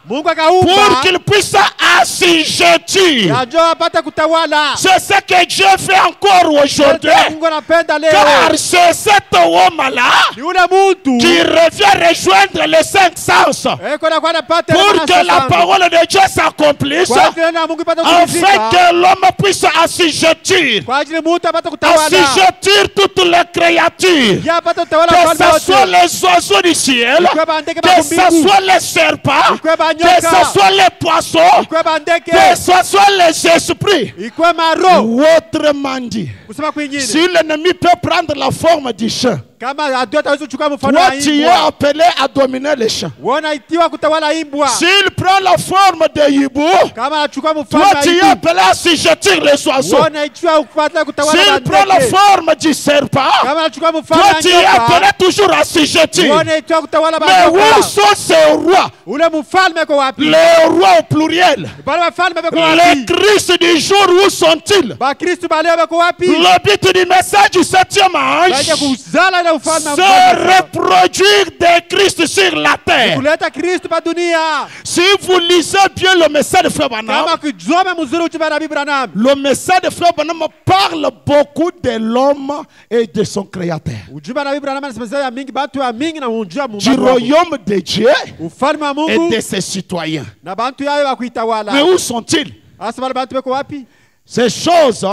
Mungu pour akaumba. qu'ils puissent assujettir. Ya njoo apate kutawala. C'est ce que Dieu fait encore aujourd'hui. Mungu anapenda leo. Car c'est cet homme-là Ni ule mtu. qui revient rejoindre les cinq sens Eko na kwa napate. pour que la parole de Dieu s'accomplisse, Kwa ajili na Mungu ipate afin kutimizika. que l'homme puisse assujettir, Kwa ajili mtu apate kutawala. assujettir toutes les créatures, Ya apate kutawala que ufalme ce soit wote. les oiseaux du ciel, Ikuwe bandeke que ce bakumbingu. soit les serpents, Ikuwe que banyoka. ce soit les poissons, Ikuwe bandeke. que ce soit les esprits. Ikuwe maro. Ou autrement dit, Kusema kwingine. si l'ennemi peut prendre la forme du chien, Kama adui ataweza kuchukua mfano toi wa tu es imbwa. appelé à dominer les champs. Wanaitiwa kutawala imbwa. S'il prend la forme de hibou, Kama anachukua toi mfano wa tu es imbwa. appelé à assujettir les oiseaux. Wanaitiwa kupata kutawala S'il prend la bandeke. forme du serpent, Kama anachukua mfano toi wa tu es appelé nyoka. toujours à assujettir. Wanaitiwa kutawala Mais où banyoka. sont ces rois? Ule mfalme kwa wapi? Les rois au pluriel. Bale wafalme beko Les wapi? Christ du jour, où sont-ils? Bakristo baleo beko wapi? Le but du message du septième Baje ange, kuzala na ufalme wa c'est Mungu. reproduire des Christ sur la terre. Kuleta Kristo pa dunia. Si vous lisez bien le message de Frère Branham, Kama kujoma mzuri uchiba na Bibi Branham. le message de Frère Branham parle beaucoup de l'homme et de son créateur. Ujiba na Bibi Branham anasema ya mingi bantu ya mingi na unjua Du Mungu. royaume de Dieu Ufalme wa et Mungu de ses citoyens. na bantu yao wa kuitawala. Mais où sont-ils? Asa bale bantu beko wapi? Ces choses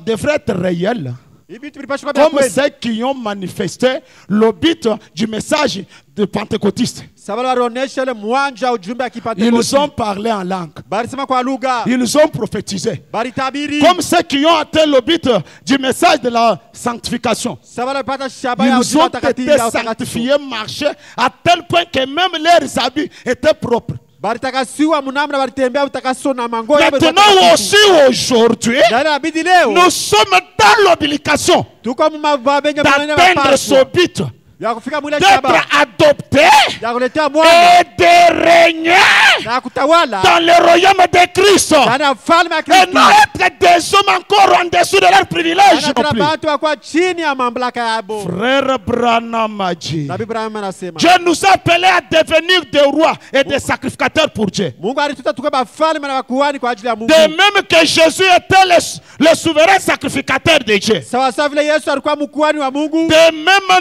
devraient être réelles, Hivi tulipashwa kwa comme kweli. ceux qui ont manifesté le but du message de Pentecôtiste. Sabala waronesha ile mwanja ujumbe Ils akipentekosti. ont parlé en langue. Balisema kwa lugha. Ils ont prophétisé. Balitabiri. Comme ceux qui ont atteint le but du message de la sanctification. Sabala pata shaba ya Ils ujumbe ont takatifu été ya utakatifu. sanctifiés, marché à tel point que même leurs habits étaient propres. Balitakasiwa munamna balitembea utakaso na mango ya Maintenant aussi aujourd'hui, Dada abidi leo. nous sommes dans l'obligation Tuko mumababenye d'atteindre ce but. ya kufika mwile shaba d'être adopté ya kuletea mwana et de régner na kutawala dans le royaume de Christ. ndani ya ufalme wa Et Kristo non être des hommes encore en dessous de leurs privilèges. na kuna watu wakuwa chini ya mamlaka yabo. Frère Branham a dit, Nabii Branham anasema Dieu nous a appelés à devenir des rois et des sacrificateurs pour Dieu. Mungu alituita tuwe bafalme na wakuhani kwa ajili ya Mungu. De même que Jésus était le souverain sacrificateur de Dieu. Sawa sawa vile Yesu alikuwa mkuhani wa Mungu. De même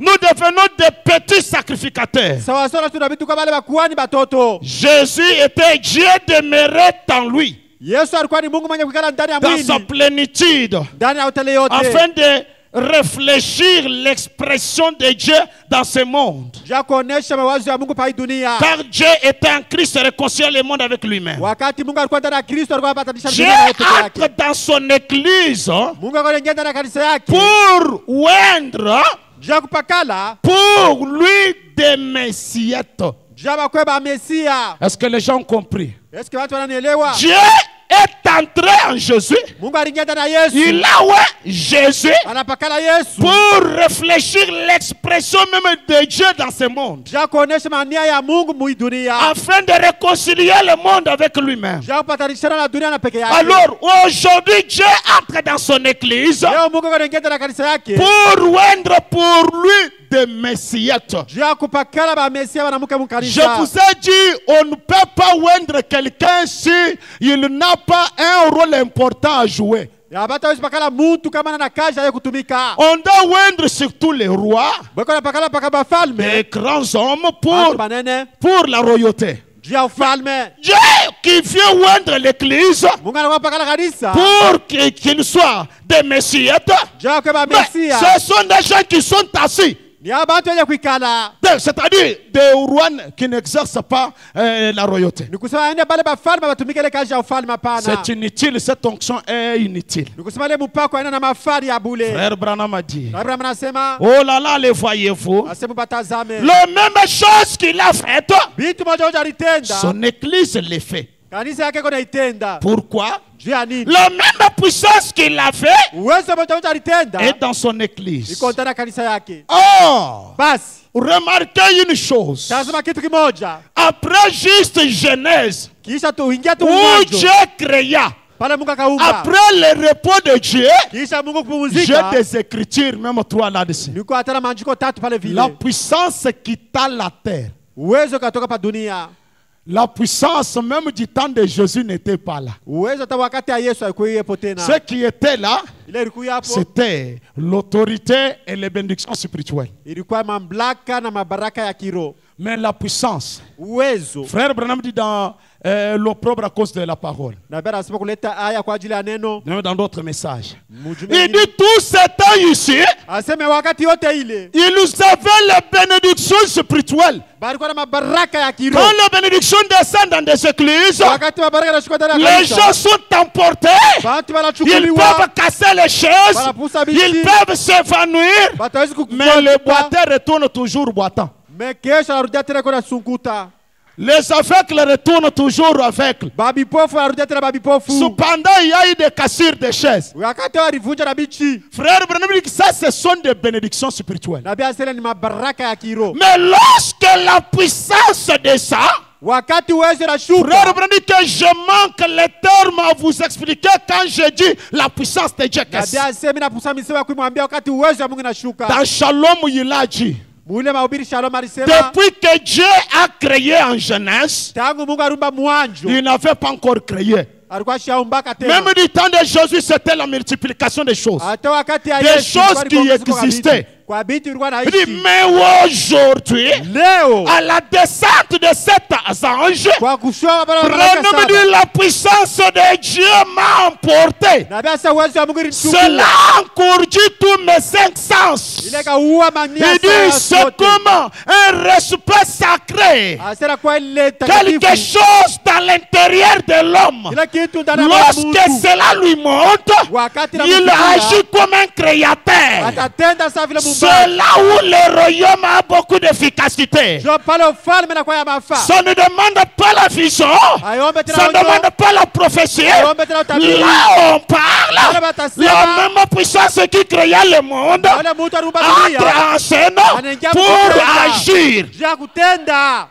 nous devenons des petits sacrificateurs. Sawa sawa tunabidi tuwe wale wakuhani batoto. Jésus était Dieu demeuré en lui, Yesu alikuwa ni Mungu mwenye kukala ndani ya dans sa mwili, plénitude, ndani ya utele yote. afin de réfléchir l'expression de Dieu dans ce monde. Ja kuonesha mawazo ya Mungu pa hii dunia. Car Dieu était en Christ et réconciliait le monde avec lui-même. Wakati Mungu alikuwa ndani ya Kristo alikuwa anapatanisha Dieu dunia yote entre yake. dans son église Mungu alikuwa anaingia ndani ya kanisa yake. pour oindre Ja kupakala, pour lui des messiettes. ja bakweba Mesia. Est-ce que les gens ont compris? Est-ce que watu wananielewa? Dieu est entré en Jésus. Mungu aliingia ndani ya Yesu. Il a Jésus Anapakala Yesu. pour réfléchir l'expression même de Dieu dans ce monde, Ja kuonesha mania ya Mungu mu hii dunia. afin de réconcilier le monde avec lui-même. Ja kupatanishana na dunia na peke yake. Alors aujourd'hui Dieu entre dans son église Leo Mungu anaingia ndani ya kanisa yake. pour oindre pour lui des messiettes. Ja kupakala ba Mesia wanamuke mu Je kanisa. vous ai dit, on ne peut pas oindre quelqu'un si il n'a pas un rôle important à jouer. Ya bata wezi pakala muntu kama na kazi ya kutumika. On doit oindre surtout les rois, Bako na pakala paka bafalme. les grands hommes Watu banene. pour la royauté. Jia ufalme. Dieu qui vient oindre l'église Mungu anakuwa pakala kanisa. pour qu'il soit des messiettes. Jia kwa ba Mais Mesia. ce sont des gens qui sont assis. Ni abatu wenye kuikala. C'est-à-dire des rois qui n'exercent pas la royauté. Ni kusema ende bale bafalme batumike ile kazi ya ufalme hapana. C'est inutile, cette onction est inutile. Ni kusema ile mpako aina na mafari ya bule. Frère Branham a dit, Abraham anasema oh là là, les voyez-vous? asema batazame. La même chose qu'il a faite, Bitu moja moja alitenda. son église les fait. Kanisa yake kuna itenda. Pourquoi? Juu ya nini? La même puissance qu'il a fait Uwezo moja moja alitenda. est dans son église. Iko ndani ya kanisa yake. Or, Basi remarquez une chose. tazama kitu kimoja. Après juste Genèse, Kisha tuingia tu où mwanzo. Dieu créa, Pale Mungu akaumba. après le repos de Dieu, Kisha Mungu j'ai kupumzika. des écritures, même 3 là-dessus. Niko hata maandiko tatu pale vile. La puissance quitta la terre. Uwezo katoka pa dunia. La puissance même du temps de Jésus n'était pas là. Uwezo hata wakati ya Yesu haikuwepo tena. Ce qui était là, Ile ilikuwa hapo. c'était l'autorité et les bénédictions spirituelles. Ilikuwa mamlaka na mabaraka ya kiroho. Mais la puissance, Uwezo. frère Branham dit dans l'opprobre à cause de la parole, Na Biblia inasema kuleta aya kwa ajili ya neno. même dans d'autres messages. Mujumbe Il ingine. dit tout ce temps ici, Aseme wakati yote ile. il nous avait les bénédictions spirituelles. Balikuwa na mabaraka ya Quand kiroho. les bénédictions descendent dans des églises, Wakati mabaraka yanashuka ndani ya les kanisa. gens sont emportés. Watu Ils wanachukuliwa. peuvent casser les chaises. Wanapusa Ils biti. peuvent s'évanouir. Batawezi Mais le kukufa. boiteur retourne toujours boitant. Mais kesho anarudia tena kuna sunkuta. Les aveugles retournent toujours aveugles. Babi pofu anarudia tena babi pofu. Cependant, il y a eu des cassures de chaises. Wakati walivunja na bichi. Frère Branham dit que ça, ce sont des bénédictions spirituelles. Na Biblia inasema ni mabaraka ya kiroho. Mais lorsque la puissance descend, Wakati uwezo unashuka. Frère Branham dit que je manque les termes à vous expliquer quand je dis la puissance de Dieu. Na Biblia inasema inapusa misemo ya kumwambia wakati uwezo wa Mungu unashuka. Dans Shalom, il a dit, Mule mahubiri Shalom alisema depuis que Dieu a créé en Genèse, tangu Mungu arumba mwanjo il n'avait pas encore créé. alikuwa shaumbaka tena. Même du temps de Jésus, c'était la multiplication des choses. Hata wakati ya Des Yesu choses qui existaient. kwa vitu vilikuwa Il dit, naishi. mais aujourd'hui, Leo à la descente de cet ange, kwa kushoa baba Branham dit la puissance de Dieu m'a emporté. na basi uwezo wa Mungu Cela ulichukua. a encourgi tous mes 5 sens. Ile kaua mania Il dit, c'est comme un respect sacré. asera kwa ile Quelque takatifu. chose dans l'intérieur de l'homme. Ile kitu ndani ya Lorsque mtu. cela lui monte, Wakati na il mtu agit comme un créateur. atatenda sawa vile Mungu. C'est là où le royaume a beaucoup d'efficacité. Ndio pale ufalme na kwa ya mafaa. Ça ne demande pas la vision. Ayombe tena Ça ne demande pas la prophétie. Ayombe tena utabiri. Là on parle. Wale batasema. La même puissance qui créa le monde Wale mtu aruba dunia. entre en scène Anaingia pour kutenda. agir. Ja kutenda.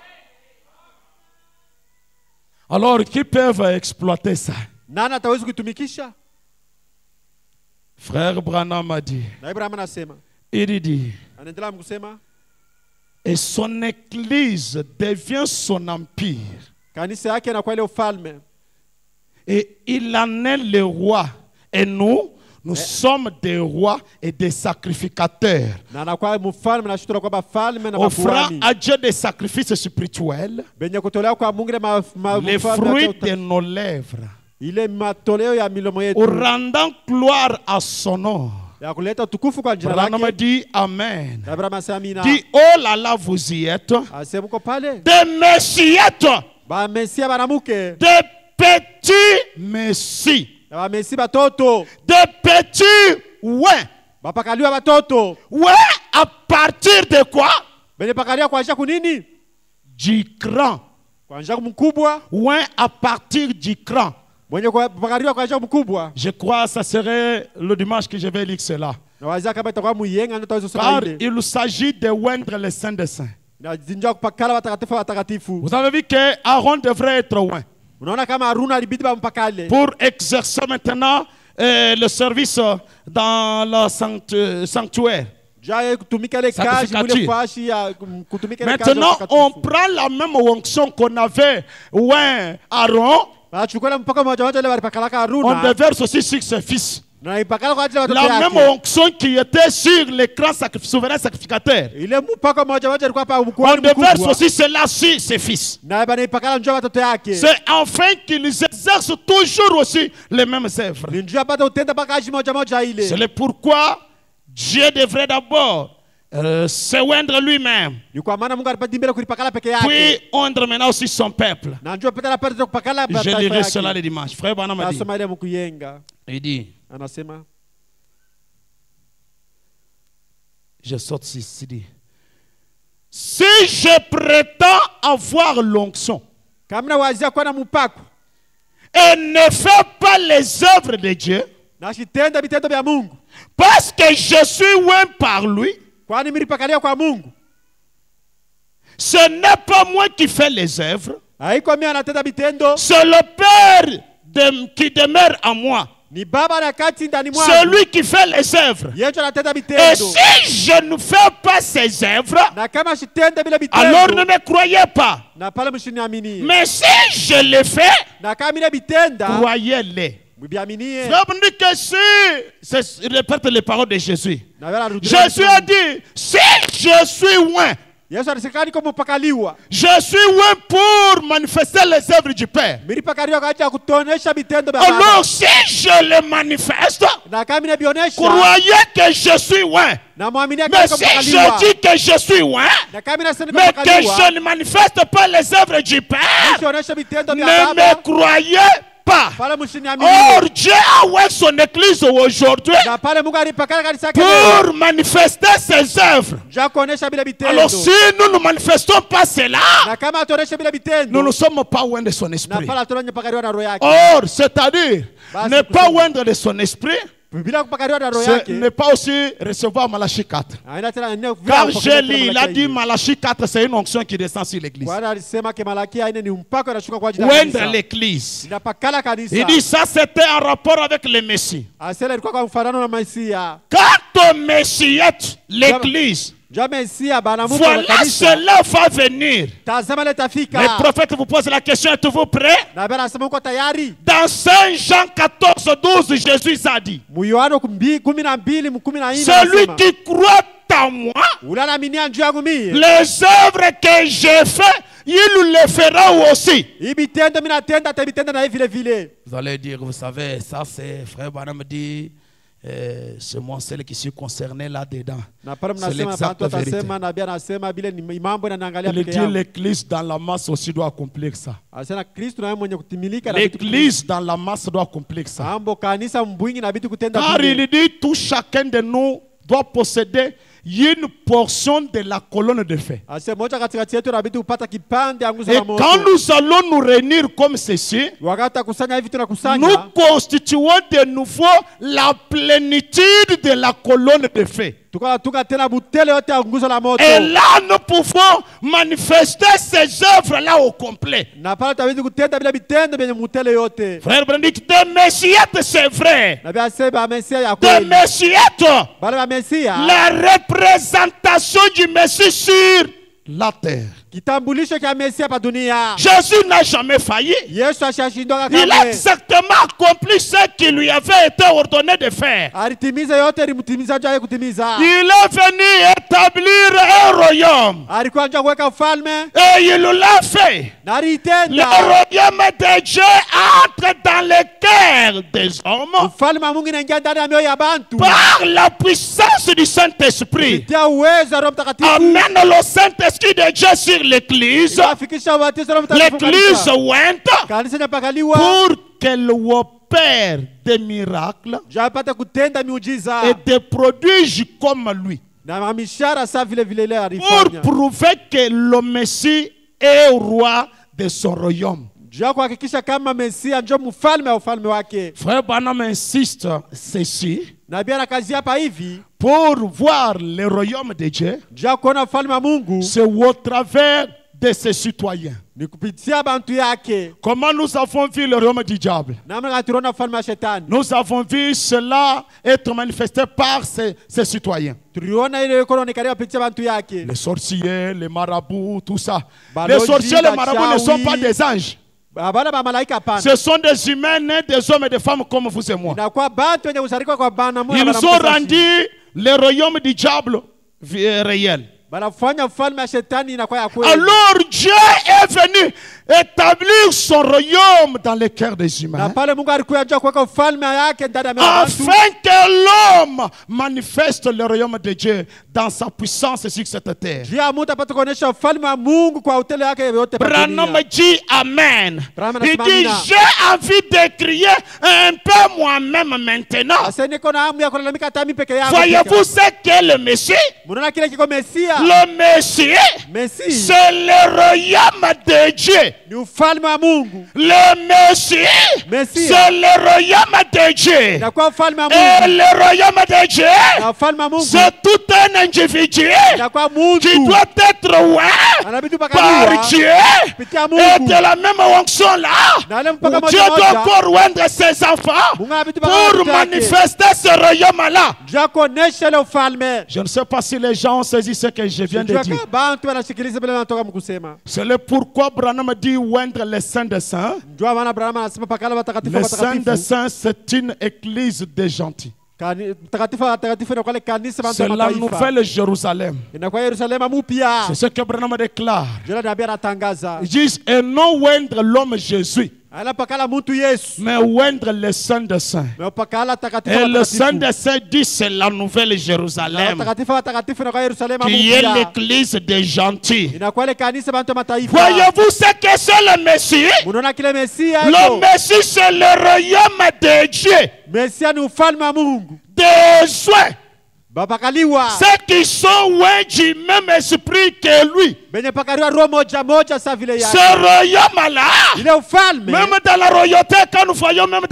Alors qui peuvent exploiter ça? Nani ataweza kutumikisha? Frère Branham a dit. Na Abraham anasema. Il dit. Anaendelea kusema. Et son église devient son empire. Kanisa yake na kwa ile ufalme. Et il en est le roi. Et nous sommes des rois et des sacrificateurs. Na anakuwa mfalme na shutura kwamba falme na Offrant makuhani. à Dieu des sacrifices spirituels. Benye kutolea kwa Mungu Les fruits de nos lèvres. ile matoleo ya milomo yetu. Rendant gloire à son nom. Ya kuleta utukufu kwa jina Branham lake. dit Amen. Abraham asema Dit oh là là vous y êtes. asema uko pale. Des messiettes. Ba mesia banamuke. Des petits messies. Ba mesi batoto. Des petits ouais. Bapakaliwa batoto. Ouais à partir de quoi? Benye pakalia kwa njia kunini? Du grand. Kwa njia mkubwa. Ouais à partir du grand. Mwenye pakaliwa kwa njia mkubwa. Je crois que ça serait le dimanche que je vais lire cela. Na wazia kama itakuwa muyenga ndio taweza Car soma ile. il s'agit de oindre les saints des saints. Na zinja kupakala watakatifu. Vous avez vu que Aaron devrait être loin Unaona kama Haruna alibidi bampakale. pour exercer maintenant le service dans le sanctuaire. Maintenant, on prend la même onction qu'on avait oint Aaron. On déverse aussi sur ses fils. La même onction qui était sur l'écran souverain sacrificateur. On déverse aussi cela sur ses fils. C'est enfin qu'ils exercent toujours aussi les mêmes œuvres. C'est pourquoi Dieu devrait d'abord se oindre lui-même. Puis oindre maintenant aussi son peuple. Je lirai cela le dimanche. Frère Branham a dit. Il dit. Je saute ici. Si je prétends avoir l'onction et ne fais pas les œuvres de Dieu, parce que je suis oint par lui, ce n'est pas moi qui fais les œuvres, c'est le Père qui demeure en moi. C'est lui qui fait les œuvres. Et si je ne fais pas ces œuvres, alors ne me croyez pas. Mais si je les fais, croyez-les. Frère, on dit que si, répète les paroles de Jésus. Jésus a dit, si je suis oint, je suis oint pour manifester les œuvres du Père. Alors si je les manifeste, croyez que je suis oint. Mais si je dis que je suis oint, mais que je ne manifeste pas les œuvres du Père, ne me croyez pas. Or Dieu a oint son église aujourd'hui pour manifester ses œuvres. Alors si nous ne manifestons pas cela, nous ne sommes pas oints de son esprit. Or, c'est-à-dire ne pas oindre de son esprit, ce n'est pas aussi recevoir Malachie 4. Car j'ai lu, il a dit Malachie 4, c'est une onction qui descend sur l'église. Oindre l'église. Il dit ça, c'était en rapport avec le Messie. Quand au Messie est l'église, voilà, cela va venir. Les prophètes vous posent la question, êtes-vous prêts? Dans 5 Jean 14, 12, Jésus a dit, celui qui croit en moi, les œuvres que j'ai faites, il les fera aussi. Vous allez dire, vous savez, ça c'est, frère Branham dit, c'est moi seul qui suis concerné là-dedans. C'est l'exacte vérité. Il dit l'église dans la masse aussi doit accomplir ça. L'église dans la masse doit accomplir ça. Car il dit tout chacun de nous doit posséder une portion de la colonne de feu. Ase moja katikati yetu inabidi upata kipande ya nguzo Et la moto. quand nous allons nous réunir comme ceci, Wakati kusanya hivi nous tunakusanya, constituons de nouveau la plénitude de la colonne de feu. tuka tena butele yote ya nguzo la moto. Et là, nous pouvons manifester ces œuvres-là au complet. Na pale tutabidi kutenda bila vitendo vyenye mutele yote. Frère Brandic, de Messiettes, c'est vrai. Na bia sema Mesia ya De kweli. Messiettes, Bale ba Mesia, la représentation du Messie sur la terre. kitambulisho cha Mesia pa dunia. Jésus n'a jamais failli. Yesu ashashindwa Il a kamwe. exactement accompli ce qui lui avait été ordonné de faire. Alitimiza yote alimtimiza aje kutimiza. Il est venu établir un royaume. Alikuwa anataka kuweka ufalme Et il l'a fait. na Le alitenda. royaume de Dieu entre dans le cœur des hommes Ufalme wa Mungu inaingia ndani ya mioyo ya bantu. par la puissance du Saint-Esprit. Kupitia uwezo wa Roho Mtakatifu. Amène le Saint-Esprit de Dieu sur l'église. Afikisha ubatizo wa Roho Mtakatifu L'église kanisa. ointe Kanisa inapakaliwa pour qu'elle opère des miracles japata kutenda miujiza et des prodiges comme lui. na mishara sa vile vile ile Pour alifanya. prouver que le Messie est roi de son royaume. Jua kuhakikisha kama Mesia ndio mfalme wa ufalme wake. Frère Branham insiste ceci Na pia na kazi hapa hivi, pour voir le royaume de Dieu, jua kuona ufalme wa Mungu c'est au travers de ses citoyens. ni kupitia bantu yake. Comment nous avons vu le royaume du diable? Namna gani tunaona ufalme wa shetani? Nous avons vu cela être manifesté par ses citoyens. Tuliona ile iko inaonekana kupitia bantu yake. Les sorciers, les marabouts, tout ça. Balozi, Les sorciers, les marabouts ne sont bachawi. pas des anges. Bana ba malaika hapana. Ce sont des humains nés des hommes et des femmes comme vous et moi. Inakuwa bantu wenye uzalika kwa bana Mungu. Ils ont rendu le royaume du diable réel. Banafanya ufalme wa shetani inakuwa ya kweli. Alors Dieu est venu établir son royaume dans les cœurs des Na humains, pale Mungu alikuwa anataka kuweka ufalme yake ndani ya mioyo ya watu. afin que l'homme manifeste le royaume de Dieu dans sa puissance sur cette terre. Jia mtu apate kuonesha ufalme wa Mungu kwa utele yake yote pa Branham dunia. dit Amen. Branham Il anasema dit, amina. j'ai envie de crier un peu moi-même maintenant. Asa niko na hamu ya kulalamika hata mimi peke yangu. Voyez-vous ce qu'est le Messie? Mnaona kile kiko Mesia? Le Messie, Messi c'est le royaume de Dieu. ni ufalme wa Mungu. Le Messie, Messie c'est le royaume de Dieu. na kwa ufalme wa Et Mungu. le royaume de Dieu, Na ufalme wa Mungu c'est tout un individu na kwa qui mtu doit être oint anabidi par pakaliwa Dieu. kupitia Et Mungu. de la même onction là, Na ile mpaka Dieu moja doit moja. encore oindre ses enfants Mungu anabidi pour pakaliwa. manifester ce royaume-là. Jua kuonesha ile ufalme. Je ne sais pas si les gens ont saisi ce que je viens de Jua dire. kama bantu wanashikiliza bila natoka mkusema. C'est le pourquoi Branham dit oindre les saints des saints. Jua maana Abraham anasema pakala watakatifu Les saints des watakatifu. saints, c'est une église des gentils. Mtakatifu watakatifu inakuwa ile kanisa bantu C'est wa la mataifa. nouvelle Jérusalem. Inakuwa Yerusalemu mpya. C'est ce que Branham déclare. Jua nabii anatangaza. Ils disent, et non oindre l'homme Jésus, Anapakala mtu Yesu. mais oindre les saints des saints. Mais pakala takatifu Et le saint watakatifu. des saints dit, c'est la nouvelle Na Jérusalem, watakatifu watakatifu inakuwa Yerusalemu qui est mpya. l'église des gentils. Inakuwa ile kanisa bantu wa mataifa. Voyez-vous ce que c'est le Messie? Munaona kile Mesia Le hapo. Messie, c'est le royaume de Dieu. Mesia ni ufalme wa Mungu. Des soins. Bapakaliwa. Ceux qui sont loin du même esprit que lui. Benye pakaliwa roho moja moja sa vile Ce yake. royaume-là, Ile ufalme. même dans la royauté, quand nous voyons même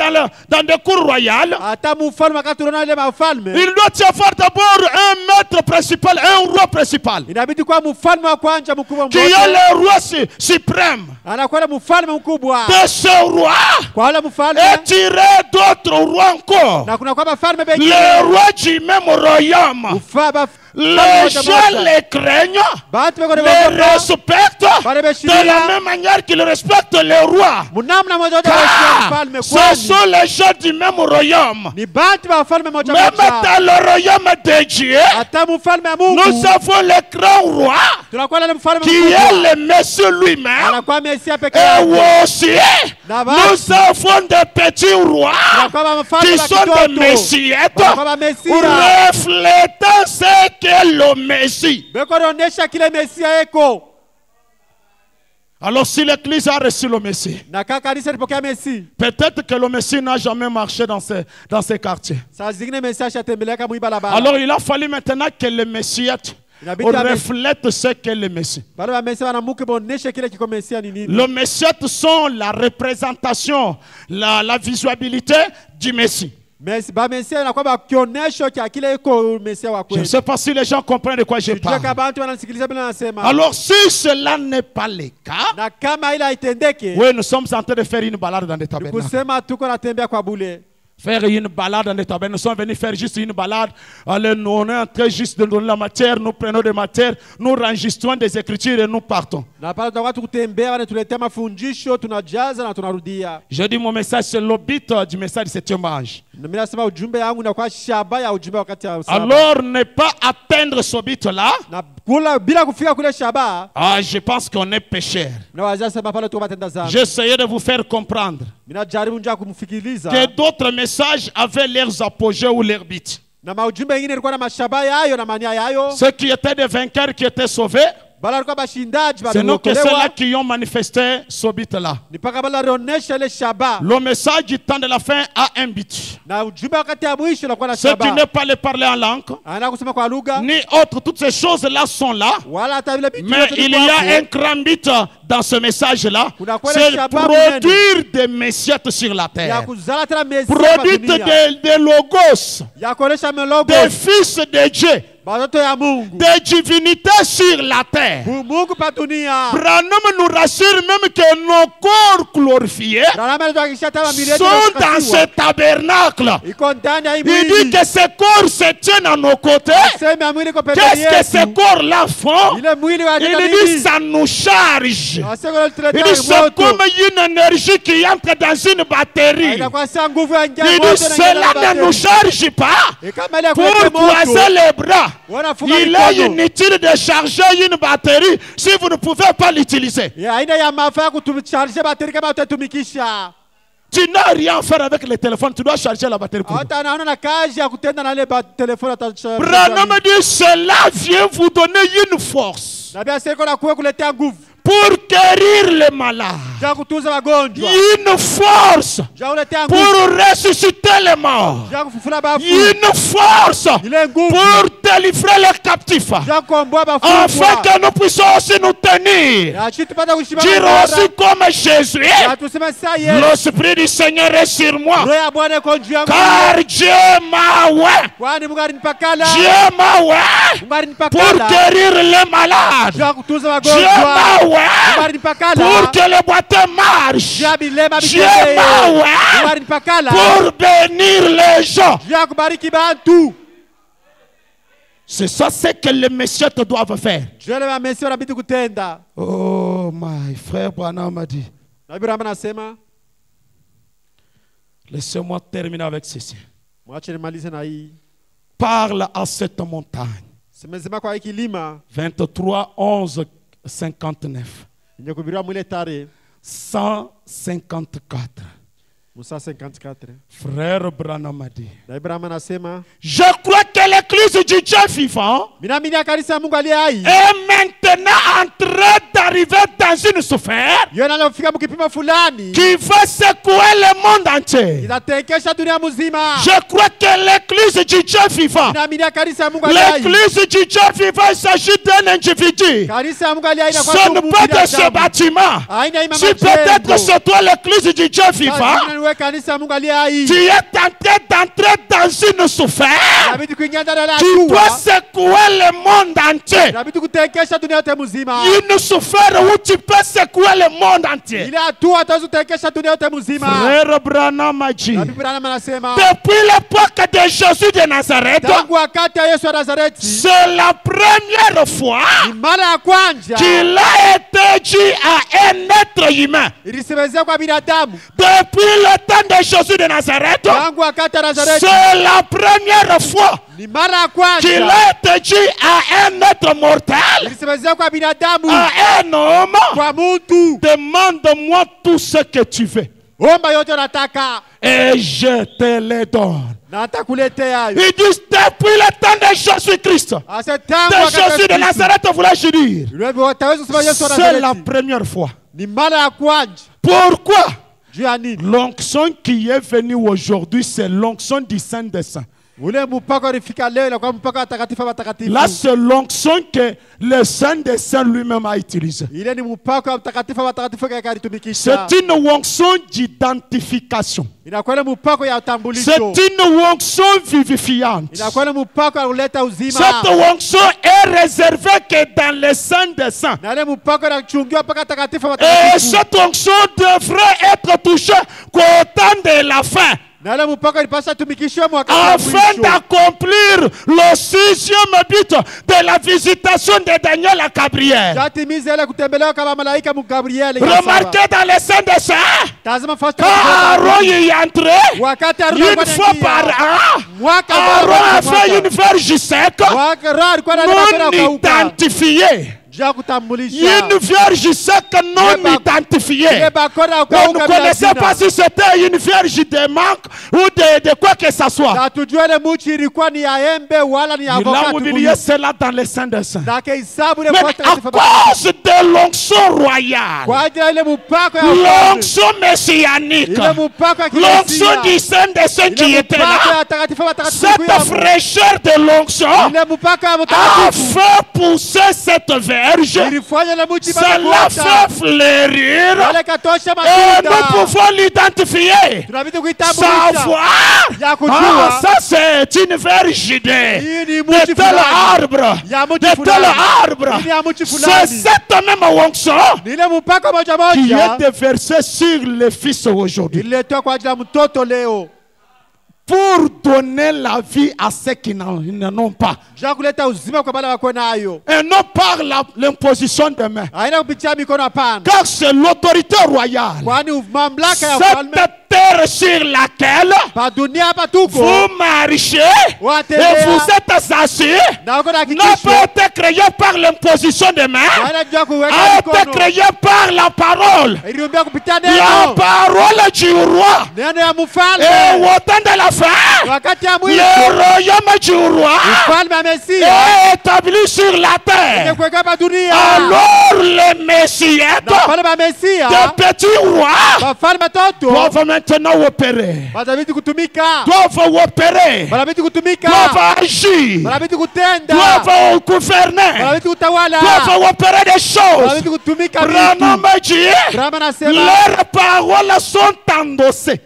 dans des cours royales, Hata mufalme wakati tunaona ile mafalme. il doit y avoir d'abord un maître principal, un roi principal, Inabidi kuwa mfalme wa kwanza mkubwa qui est mmoja. le roi suprême. Anakuwa na mfalme mkubwa. De ce roi, Kwa wale mfalme. et tiré d'autres rois encore. Na kuna kwa mafalme bengine. Le roi du même royaume. Ufaba. Les gens les craignent, Bantu beko les respectent de la Bale même manière qu'ils respectent les rois. Munamna moja moja Car wa mfalme ce kwani. sont les gens du même royaume. Ni bantu ba mfalme moja Même moja. dans le royaume de Dieu, Hata mfalme wa Mungu. nous avons le grand roi Tunakuwa na mfalme qui mkubwa. est le Messie lui-même. Anakuwa Mesia peke Et yake. aussi, Na nous avons des petits rois Tunakuwa mfalme qui wa sont des kitoto. messiettes, Tunakuwa Mesia. reflétant ce qu'est le Messie. Beko naonesha kile Mesia eko. Alors si l'église a reçu le Messie, na kama kanisa ilipokea Messi, peut-être que le Messie n'a jamais marché dans ces quartiers. saa zingine Messi ashatembeleka muibalabala. Alors il a fallu maintenant que le Messie reflète ce qu'est le Messie. Bale ba Messi wanamuke boneshe kile kiko Messi ni nini. Le Messie sont la représentation, la visibilité du Messie. Messi ba Messi na kwamba kionesho cha kile iko Messi wa Je ne kweli. sais pas si les gens comprennent de quoi je parle. Bantu wanasikiliza bila nasema. Alors si cela n'est pas le cas, Na kama ila itendeke, oui, nous sommes en train de faire une balade dans des tabernacles. kusema tuko natembea kwa bule. Faire une balade dans les tabernes. Nous sommes venus faire juste une balade. Allez, nous, on est en train juste de donner la matière. Nous prenons des matières. Nous enregistrons des écritures et nous partons. Na pale tutakuwa tukutembea wanatuletea mafundisho, tunajaza na tunarudia. Je dis mon message, c'est le but du message de cet hommage. Na mimi nasema ujumbe yangu na kwa shaba ya ujumbe wakati ya saba. Alors, ne pas atteindre ce but-là. Na kula bila kufika kule shaba, Je pense qu'on est pécheur. na wazazi sema pale tu matenda zangu. J'essayais de vous faire comprendre Mimi najaribu njia kumfikiriza. que d'autres messages avaient leurs apogées ou leurs buts. Na maujumbe mengine ilikuwa na mashaba yayo na mania yayo. Ceux qui étaient des vainqueurs qui étaient sauvés, Bala alikuwa bashindaji c'est nous que ceux-là waliokolewa. qui ont manifesté ce but-là. Ni paka bala rionesha ile shaba. Le message du temps de la fin a un but. Na ujumbe wakati ya mwisho unakuwa na Ce qui shaba. n'est pas le parler en langue, Ana kusema kwa lugha. ni autre, toutes ces choses-là sont là. Wala hata vile vitu Mais vyote il viko y a hapo. un grand but dans ce message-là. Kuna kweli C'est shababu produire des messiettes sur la Ya terre. kuzala tena Messi Produire hapa dunia. des logos, Ya kuonesha melogo. des fils de Dieu, Batoto ya Mungu. des divinités sur la terre. Mungu pa dunia. Branham nous rassure même que nos corps glorifiés Rarama ndio tama milele sont dans ce tabernacle. iko ndani ya Il dit mwili. que ces corps se tiennent à nos côtés. Sema ya mwili iko pembeni Qu'est-ce que ces yetu. corps-là font? Ile mwili wa Il dit ça nous charge. Asema Il dit c'est comme une énergie qui entre dans une batterie. Inakuwa saa nguvu ya njia Il moto dit na cela ne nous charge pas kama ile pour kuweka croiser moto. les bras. Wanafunga Il est mikono. inutile de charger une batterie si vous ne pouvez pas l'utiliser. Ya aina ya mafaa kutumcharge bateri kama utatumikisha. Tu n'as rien à faire avec le téléphone, tu dois charger la batterie pour. Hata naona na kazi ya kutenda na ile telefoni atacharge. Branham dit cela vient vous donner une force Na bia seko na kuwe kuletea nguvu. pour guérir les malades. Ja kutunza wagonjwa. Une force Ja kuletea pour nguvu. ressusciter les morts. Ja kufufula bafu. Une force Ile nguvu. pour délivrer les captifs. Ja kuomboa Afin bafungwa. que nous puissions aussi nous tenir. Ya chitu pata kushimama. Dire aussi comme Jésus. Ya tuseme saa yeye. L'Esprit du Seigneur est sur moi. Roho ya Bwana iko juu yangu. Car Dieu m'a oint. Kwani Mungu alinipakala. Dieu m'a oint Mungu pour alinipakala. guérir les malades. Ja kutunza Dieu m'a wagonjwa. Mungu oint alinipakala. pour que les boiteux marchent. Ja bilema Dieu bitembee. m'a Mungu oint alinipakala. pour bénir les gens. Ja kubariki bantu. C'est ça ce que les messieurs doivent faire. Jele wa Messi wanabidi kutenda. Oh, my frère Branham m'a dit. Na Ibrahim anasema, Laissez-moi terminer avec ceci. mwache nimalize na hii. Parle à cette montagne. Semezema kwa hii kilima 23, 11, 59. yenye kuhubiriwa mwile tarehe 154. Musa 54. Frère Branham a dit. Na Ibrahim anasema, Je crois que l'église du Dieu vivant minaamini ya kanisa ya Mungu aliye hai. est maintenant en train d'arriver dans une sphère Yona anafika mkipimo fulani. qui va secouer le monde entier. Itatekesha dunia mzima. Je crois que l'église du Dieu vivant, Minaamini ya kanisa ya Mungu aliye hai. l'église du Dieu vivant, il s'agit d'un individu. Kanisa ya Mungu aliye hai Ce n'est pas de ce bâtiment. Haina ima Si peut-être c'est toi l'église du Dieu vivant, kanisa ya Mungu aliye hai. tu es tenté d'entrer dans une sphère. Inabidi kuingia ndani ya Tu dois hatua. secouer le monde entier. Inabidi kutekesha dunia yote mzima. Une sphère où tu peux secouer le monde entier. Ile hatua ataweza kutekesha dunia yote mzima. Frère Branham a dit, Na Biblia anasema, depuis l'époque de Jésus de Nazareth, tangu wakati ya Yesu wa Nazareti, c'est la première fois ni mara ya kwanza qu'il a été dit à un être humain. ilisemezea kwa binadamu. Depuis le temps de Jésus de Nazareth, Tangu wakati ya Nazareti, c'est la première fois ni mara ya qu'il kwanza a été dit à un être mortel, ilisemezea kwa binadamu, à un homme, kwa mtu, demande-moi tout ce que tu veux omba yote unataka et je te le donne. na atakuletea hayo. Ils disent depuis le temps de Jésus-Christ, Ase tangu de wakati Jésus de ya Kristo. Nazareth, voulais-je dire. Utaweza kusema Yesu wa C'est la Nazareti. première fois Ni mara ya kwanza. Pourquoi? Juu ya nini? L'onction qui est venue aujourd'hui, c'est l'onction du Saint des Saints. Ule mpaka ulifika leo inakuwa mpaka watakatifu wa watakatifu. Là, c'est l'onction que le Saint des Saints lui-même a utilisée. Ile ni mpaka wa mtakatifu wa watakatifu kaitumikisha. C'est une onction d'identification. Inakuwa ile mpaka ya utambulisho. C'est une onction vivifiante. Inakuwa ile mpaka ya kuleta uzima. Cette onction est réservée que dans le Saint des Saints. Na ile mpaka inachungiwa mpaka watakatifu wa Et watakatifu. cette onction devrait être touchée qu'au temps de la fin, Na ile mpaka ilipaswa tumikishwe mwaka wa afin mwisho. d'accomplir le 6e but de la visitation de Daniel à Gabriel. Jatimiza ile kutembelewa kama malaika mu Gabriel. Remarquez dans le Saint des Saints, Tazama first quand Aaron y entrait, wakati une fois par an, mwaka Aaron a fait une verge sec non identifiée. Une vierge sec non identifiée. On ne connaissait pas si c'était une vierge de manque ou de quoi que ce soit. Il a oublié cela dans les Saints des Saints. Mais à cause de l'onction royale, l'onction messianique, l'onction du Saint des Saints qui était là, cette fraîcheur de l'onction a fait pousser cette verge. Cela fait fleurir et nous pouvons l'identifier. Savoir, ça c'est une verge de tel arbre, de tel arbre. C'est cette même onction qui est déversée sur le Fils aujourd'hui, pour donner la vie à ceux qui n'en ont pas. Et non par l'imposition de main. Car c'est l'autorité royale. Cette terre sur laquelle vous marchez et vous êtes assis n'a pas été créée par l'imposition de main, a été créée par la parole. La parole du roi. Et au temps de la fin, le royaume du roi est établi sur la terre. Alors les messieurs, des petits rois, doivent maintenant opérer, doivent opérer, doivent agir, doivent gouverner, doivent opérer des choses. Branham dit, leurs paroles sont endossées.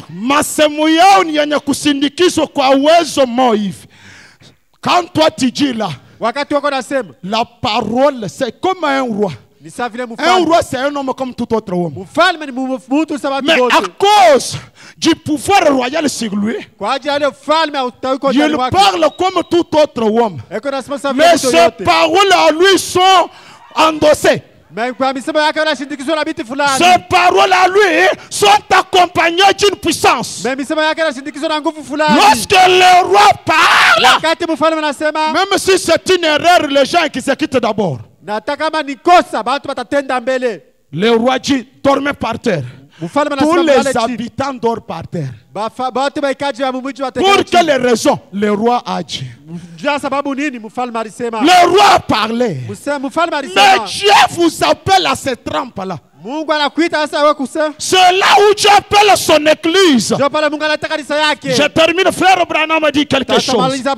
Masemo yao ni yenye kusindikizwa kwa uwezo moivi. Quand toi tu dis là, la parole c'est comme un roi. Un roi c'est un homme comme tout autre homme. Mais à cause du pouvoir royal sur lui, il parle comme tout autre homme. Mais ses paroles à lui sont endossées. Ces paroles à lui sont accompagnées d'une puissance. Lorsque le roi parle, même si c'est une erreur, les gens qui se quittent d'abord. Le roi dit, dormez par terre. Tous les habitants dorment par terre. Pour quelle raison le roi a dit? Le roi a parlé. Mais Dieu vous appelle à cette trempe-là. C'est là où Dieu appelle son église. Je termine, frère Branham dit quelque chose. Il dit,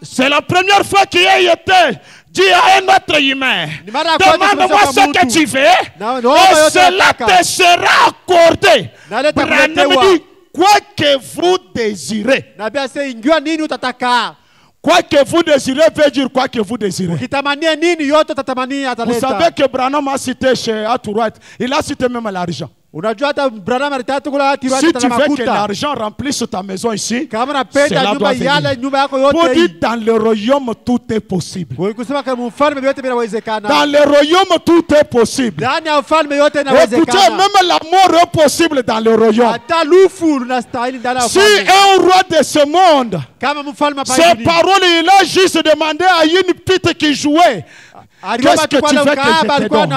c'est la première fois qu'il a été dit à un être humain, demande-moi ce que tu veux et cela te sera accordé. Branham dit, quoi que vous désirez. Quoi que vous désirez veut dire quoi que vous désirez. Vous savez que Branham a cité chez Aturat, il a cité même l'argent. Si tu veux que l'argent remplisse ta maison ici, cela doit venir. Pour dire dans le royaume tout est possible. Dans le royaume tout est possible. Écoutez, même la mort est possible dans le royaume. Si un roi de ce monde, ses paroles, il a juste demandé à une petite qui jouait, qu'est-ce que tu veux que je te donne?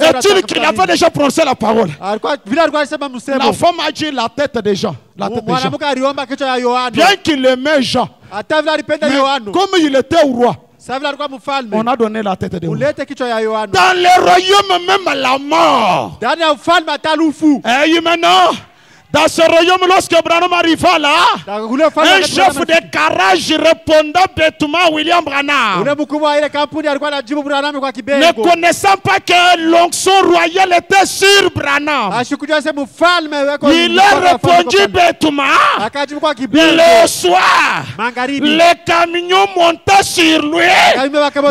Est-il qu'il avait déjà prononcé la parole? La femme a dit la tête des gens. Bien qu'il aimait Jean, mais comme il était au roi, Sauli alikuwa mfalme. On a donné la tête de Yohana. Ulete kichwa ya Yohana. Dans le royaume, même la mort. Ndani ya ufalme hata lufu. Et maintenant, dans ce royaume, lorsque Branham arriva là, un chef de carrage répondant bêtement à William Branham, ule mkubwa wa ile kampuni alikuwa anajibu Branham kwa ne kibengo. connaissant pas que l'onction royale était sur Branham, Ashikujua sema mfalme weko. il a répondu bêtement. Akajibu kwa kibengo. Le soir, Magharibi. les camions montaient sur lui.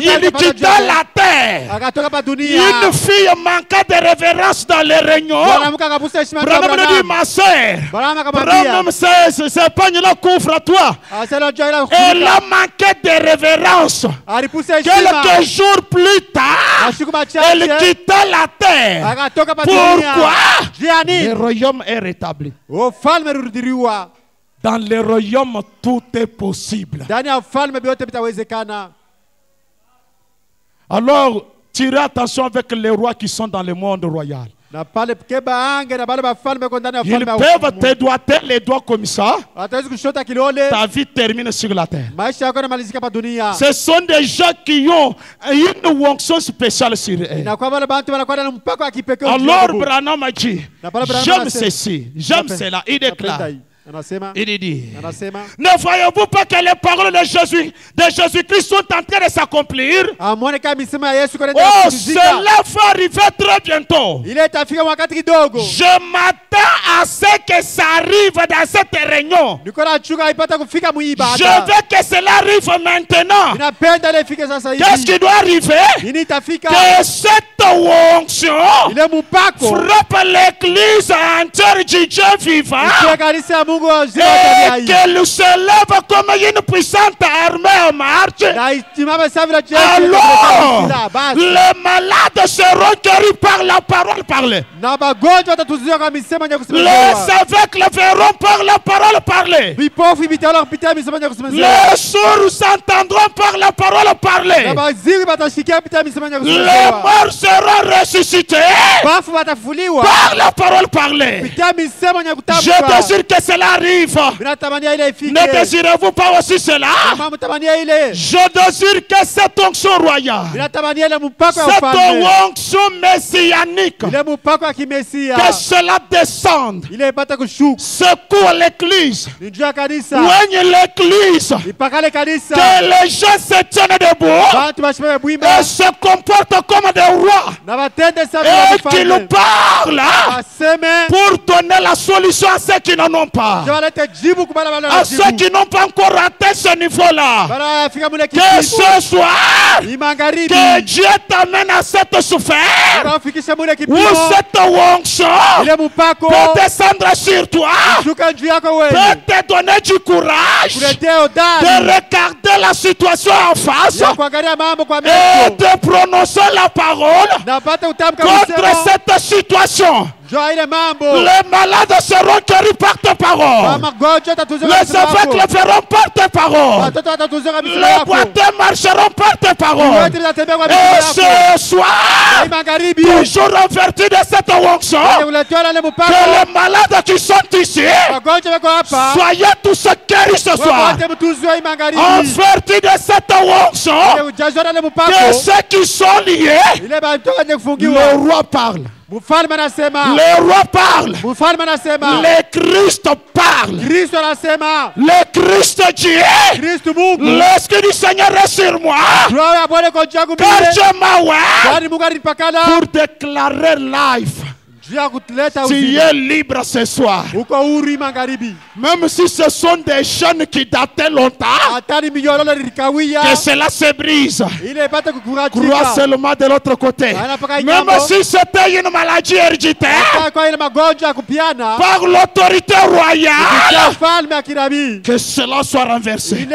Il quitta la terre. Akatoka pa dunia. Une fille manqua de révérence dans les réunions. Branham akabusa heshima kwa Branham dit, ma soeur, Branham, c'est pas une couvre à toi. Elle a manqué de révérence. Quelques jours plus tard, elle quitta la terre. Pourquoi? Le royaume est rétabli. Dans le royaume, tout est possible. Alors, tirez attention avec les rois qui sont dans le monde royal. Ils peuvent te doigter les doigts comme ça. Ta vie termine sur la terre. Ce sont des gens qui ont une onction spéciale sur eux. Alors Branham a dit, j'aime ceci, j'aime cela. Il déclare. Il dit, ne voyez-vous pas que les paroles de Jésus-Christ sont en train de s'accomplir? Oh, cela va arriver très bientôt. Je m'attends à ce que ça arrive dans cette réunion. Je veux que cela arrive maintenant. Qu'est-ce qui doit arriver? Que cette onction frappe l'église entière du Dieu vivant. Et qu'elle se lève comme une puissante armée en marche. Alors, les malades seront guéris par la parole parlée. Les aveugles verront par la parole parlée. Les sourds s'entendront par la parole parlée. Les morts seront ressuscités par la parole parlée. Je désire que cela arrive. Ne désirez-vous pas aussi cela? Je désire que cette onction royale, cette onction messianique, que cela descende, secoue l'église, oigne l'église, que les gens se tiennent debout et se comportent comme des rois et qu'ils parlent pour donner la solution à ceux qui n'en ont pas, à ceux qui n'ont pas encore raté ce niveau-là. Que ce soir, que Dieu t'amène à cette souffrance où cette onction peut descendre sur toi, peut te donner du courage de regarder la situation en face et de prononcer la parole contre cette situation. Les malades seront guéris par ta parole. Les aveugles verront par ta parole. Les boiteux marcheront par ta parole. Et ce soir, toujours en vertu de cette onction, que les malades qui sont ici, soyez tous guéris ce soir. En vertu de cette onction, que ceux qui sont liés, le roi parle. Le roi parle. Le Christ parle. Le Christ dit, l'Esprit du Seigneur est sur moi, car je m'envoie pour déclarer life. Tu es libre ce soir. Même si ce sont des jeunes qui dataient longtemps, que cela se brise. Crois seulement de l'autre côté. Même si c'était une maladie héréditaire, par l'autorité royale, que cela soit renversé.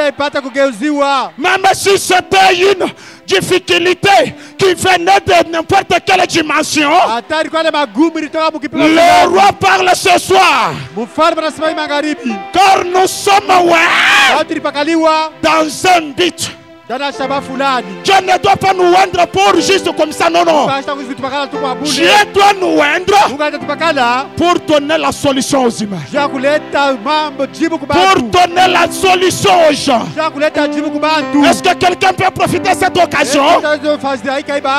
Même si c'était une difficulté qui venait de n'importe quelle dimension, le roi parle ce soir, car nous sommes dans un but ndani ya shamba fulani. Dieu ne doit pas nous rendre pour juste comme ça, non, non. Mungu hata kuzitupakana tu kwa bure. Dieu doit nous rendre Mungu atatupakana pour donner la solution aux humains. juu ya kuleta mambo jibu kwa Pour bantu. donner la solution aux gens. Juu ya kuleta jibu kwa bantu. Est-ce que quelqu'un peut profiter de cette occasion?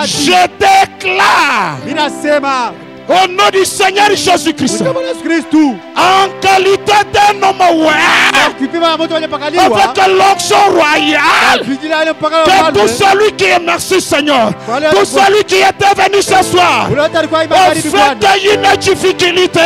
Je déclare Ninasema au nom du Seigneur Jésus-Christ, kwa Yesu Kristo en qualité d'un homme ouais, kipima na moto waliopakaliwa avec l'onction royale, vijila ile mpaka que tout celui qui est, merci Seigneur, tout celui qui était venu ce soir, uleta alikuwa au imani fait d'une difficulté,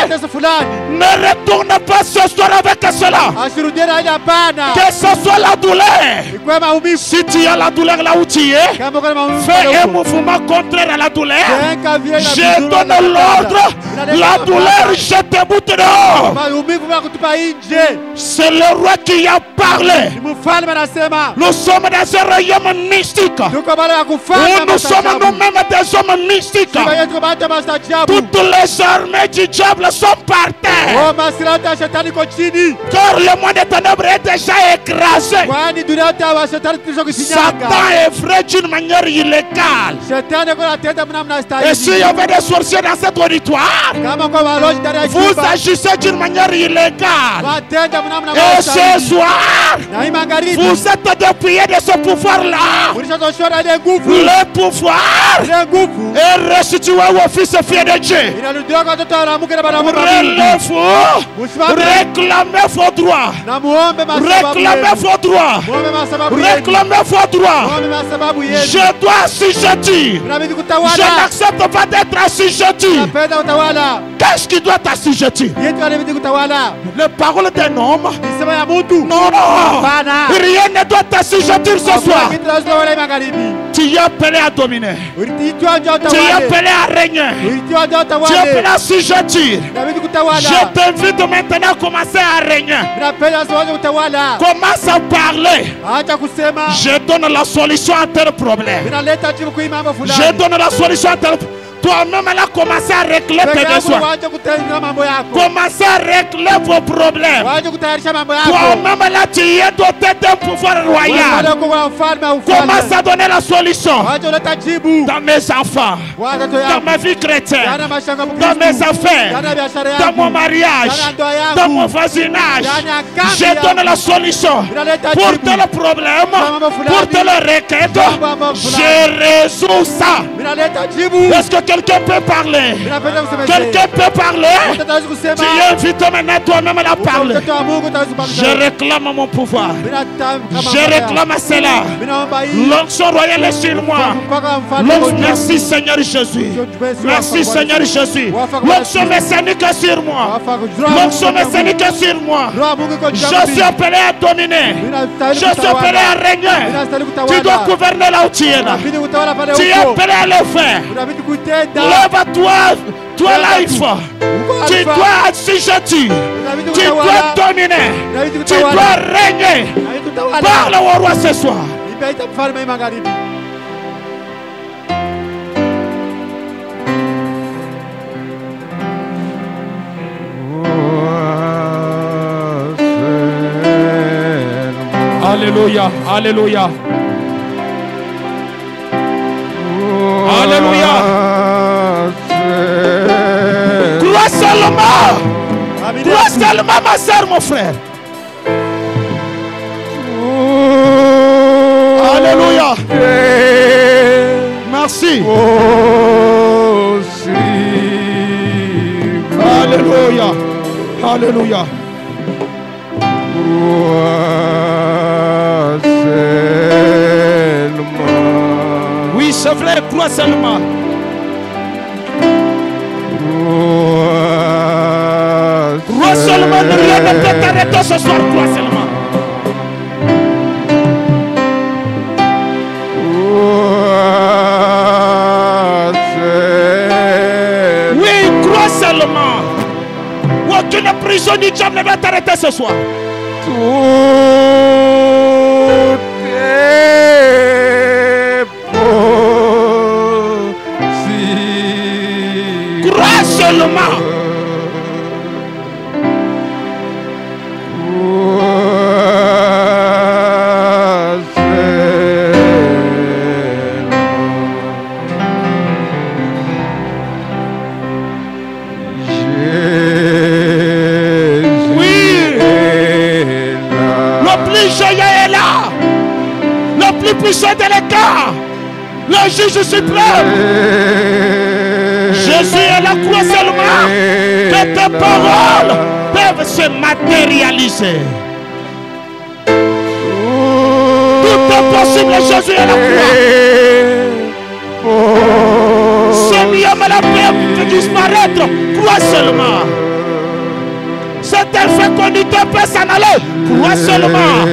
tesa fulani ne retourne pas ce soir avec cela. asirudie na ile hapana Que ce soit la douleur. kwa maumivu Si tu as la douleur là où tu es, kama kuna maumivu fais un mouvement contraire à la douleur. tenga vile na Je donne l'ordre, la douleur, je te boute dehors. maumivu ya kutupa nje. C'est le roi qui a parlé. Mfalme anasema Nous sommes dans un royaume mystique tuko bado ya kufanya où nous sommes nous-mêmes des hommes mystiques. tuko bado mastajabu. Toutes les armées du diable sont par terre. Oh, masira ya shetani iko chini. Car le monde des ténèbres est déjà écrasé. Kwani dunia yote ya shetani tulisho kusinyaga. Satan est vrai d'une manière illégale. Shetani kwa tenda mnamna Et s'il y stahili. avait des sorciers dans cet auditoire, Kama kwa waloji ndani ya vous chumba. agissez d'une manière illégale. Watenda mnamna Et ce stahili. soir, Na hii magharibi. vous êtes dépouillés de ce pouvoir-là. Ulishotoshona ile nguvu. Le pouvoir Ile nguvu. est restitué au fils fils de Dieu. Inarudiwa kwa watoto wa mke na banamume wa Mungu. Relève-vous, Msimame réclamez vos droits. na muombe masababu Réclamez yenu. vos droits. Muombe masababu yenu. Réclamez vos droits. Muombe masababu yenu. Je dois assujettir. Inabidi Je kutawala. n'accepte pas d'être assujetti. Napenda utawala. Qu'est-ce qui doit t'assujettir? Yetu inabidi kutawala. Les paroles d'un homme? Nisema ya mtu. Non, non. Hapana. Rien ne doit t'assujettir ce soir. Kitu lazima wale magharibi. Tu es appelé à dominer. Ulitiwa ndio Tu es utawale. appelé à régner. Ulitiwa ndio Tu es appelé utawale. à assujettir. Inabidi kutawala. Je t'invite maintenant à commencer à régner. Napenda siwaje kutawala. Commence à parler. Acha kusema. Je donne la solution à tel problème. Vinaleta jibu kwa mambo fulani. Je donne la solution à tel. Toi-même, là, commencez à régler tes besoins. Waje kutenga mambo yako. Commencez à régler vos problèmes. Waje kutayarisha mambo yako. Toi-même, là, tu es doté d'un pouvoir royal. Wale kwa mfalme au ufalme. Commence à donner la solution Waje uleta jibu. dans mes enfants, Watoto dans yako. ma vie chrétienne, Yana mashanga dans mes affaires, Yana biashara dans yangu. mon mariage, Yana ndoa yangu. dans mon voisinage. Yana kambi Je yangu. donne la solution Vinaleta pour jibu. tel problème, Mambo fulani. pour telle requête. Mambo fulani. Je résous ça. Vinaleta jibu. Est-ce que quelqu'un peut parler? Vinapenda kusemesha. Quelqu'un peut parler? Mtoto hawezi kusema. Tu es invité maintenant toi-même à parler. Mtoto wa Mungu hawezi Je kupanga. réclame mon pouvoir. Vinataka Je réclame cela. Vinaomba hii. L'onction royale est sur moi. Mpaka mfalme L'onction, wa merci Seigneur Jésus. Merci Seigneur Jésus. L'onction messianique est sur moi. L'onction messianique est sur moi. Roho wa Mungu iko juu Je yangu. suis appelé à dominer. Vinastahili Je suis appelé kutawala. à régner. Vinastahili Tu dois kutawala. gouverner là où tu es là. Inabidi kutawala pale Tu es huko. appelé à le faire. Inabidi kutenda. Lève-toi, toi life. Uko Tu alfa. dois assujettir. Inabidi Tu dois kutawala. dominer. Inabidi Tu kutawala. dois régner. Inabidi kutawala. Parle au roi ce soir. Imeita mfalme hii magharibi. Alléluia, alléluia. Alléluia. Crois seulement. Amina. Crois seulement, ma soeur, mon frère. Alléluia. Merci. Alléluia. Alléluia. Oui, c'est vrai, crois seulement. Crois seulement, ne rien ne peut t'arrêter ce soir, crois seulement. Oui, crois seulement. Aucune prison du diable ne va t'arrêter ce soir. Crois seulement. Jésus, je suis prêt. Jésus est la croix seulement que tes paroles peuvent se matérialiser. Tout est possible, Jésus est la croix. Seigneur, mais la paix peut disparaître. Crois seulement. Cette infécondité peut s'en aller. Crois seulement.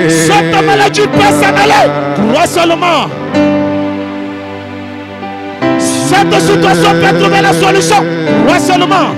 Cette maladie peut s'en aller. Crois seulement. Cette situation peut trouver la solution. Crois seulement.